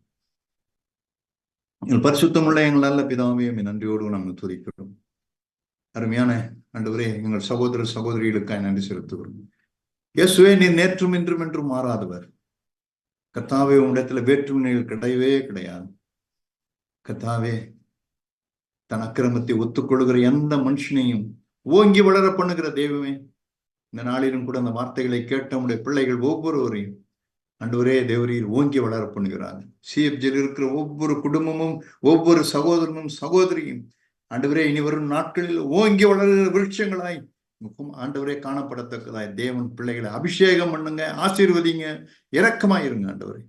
எங்கள் பரிசுத்தமுள்ள எங்கள் நல்ல பிதாவே, நன்றியோடு நாங்கள் துதிக்கிறோம். அருமையான ஆண்டவரே, எங்கள் சகோதர சகோதரிகளுக்காக நன்றி செலுத்துகிறோம். இயேசுவே, நீர் நேற்றும் இன்றும் என்றும் மாறாதவர். கர்த்தாவே, உன்னிடத்துல வேற்றுமைகள் கிடையவே கிடையாது. கர்த்தாவே, தன் அக்கிரமத்தை ஒத்துக்கொள்கிற எந்த மனுஷனையும் ஓங்கி வளர பண்ணுகிற தெய்வமே, இந்த நாளிலும் கூட அந்த வார்த்தைகளை கேட்ட உடைய பிள்ளைகள் ஒவ்வொருவரையும் ஆண்டவரே தேவரீர் ஓங்கி வளர பண்ணுகிறாங்க. சிஎஃப்ஜியில் இருக்கிற ஒவ்வொரு குடும்பமும் ஒவ்வொரு சகோதரனும் சகோதரியும் ஆண்டவரே இனி வரும் நாட்களில் ஓங்கி வளர்கிற விருட்சங்களாய் ஆண்டவரே காணப்படத்தக்கதாய் தேவன் பிள்ளைகளை அபிஷேகம் பண்ணுங்க, ஆசீர்வதிங்க, இரக்கமாயிருங்க. ஆண்டவரே,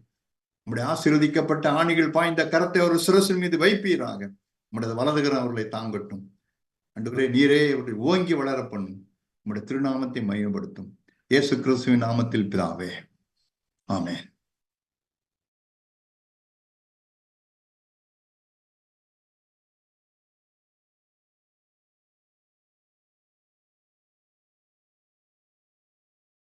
நம்முடைய ஆசீர்வதிக்கப்பட்ட ஆணிகள் பாய்ந்த கரத்தை ஒரு சிரசின் மீது வைப்பீராக. நம்முடைய வலதுகரம் அவர்களை தாங்கட்டும். ஆண்டவரே, நீரே அவர்களை ஓங்கி வளர பண்ணும். நம்முடைய திருநாமத்தை மையப்படுத்தும். இயேசு கிறிஸ்துவின் நாமத்தில் பிதாவே, ஆமென்.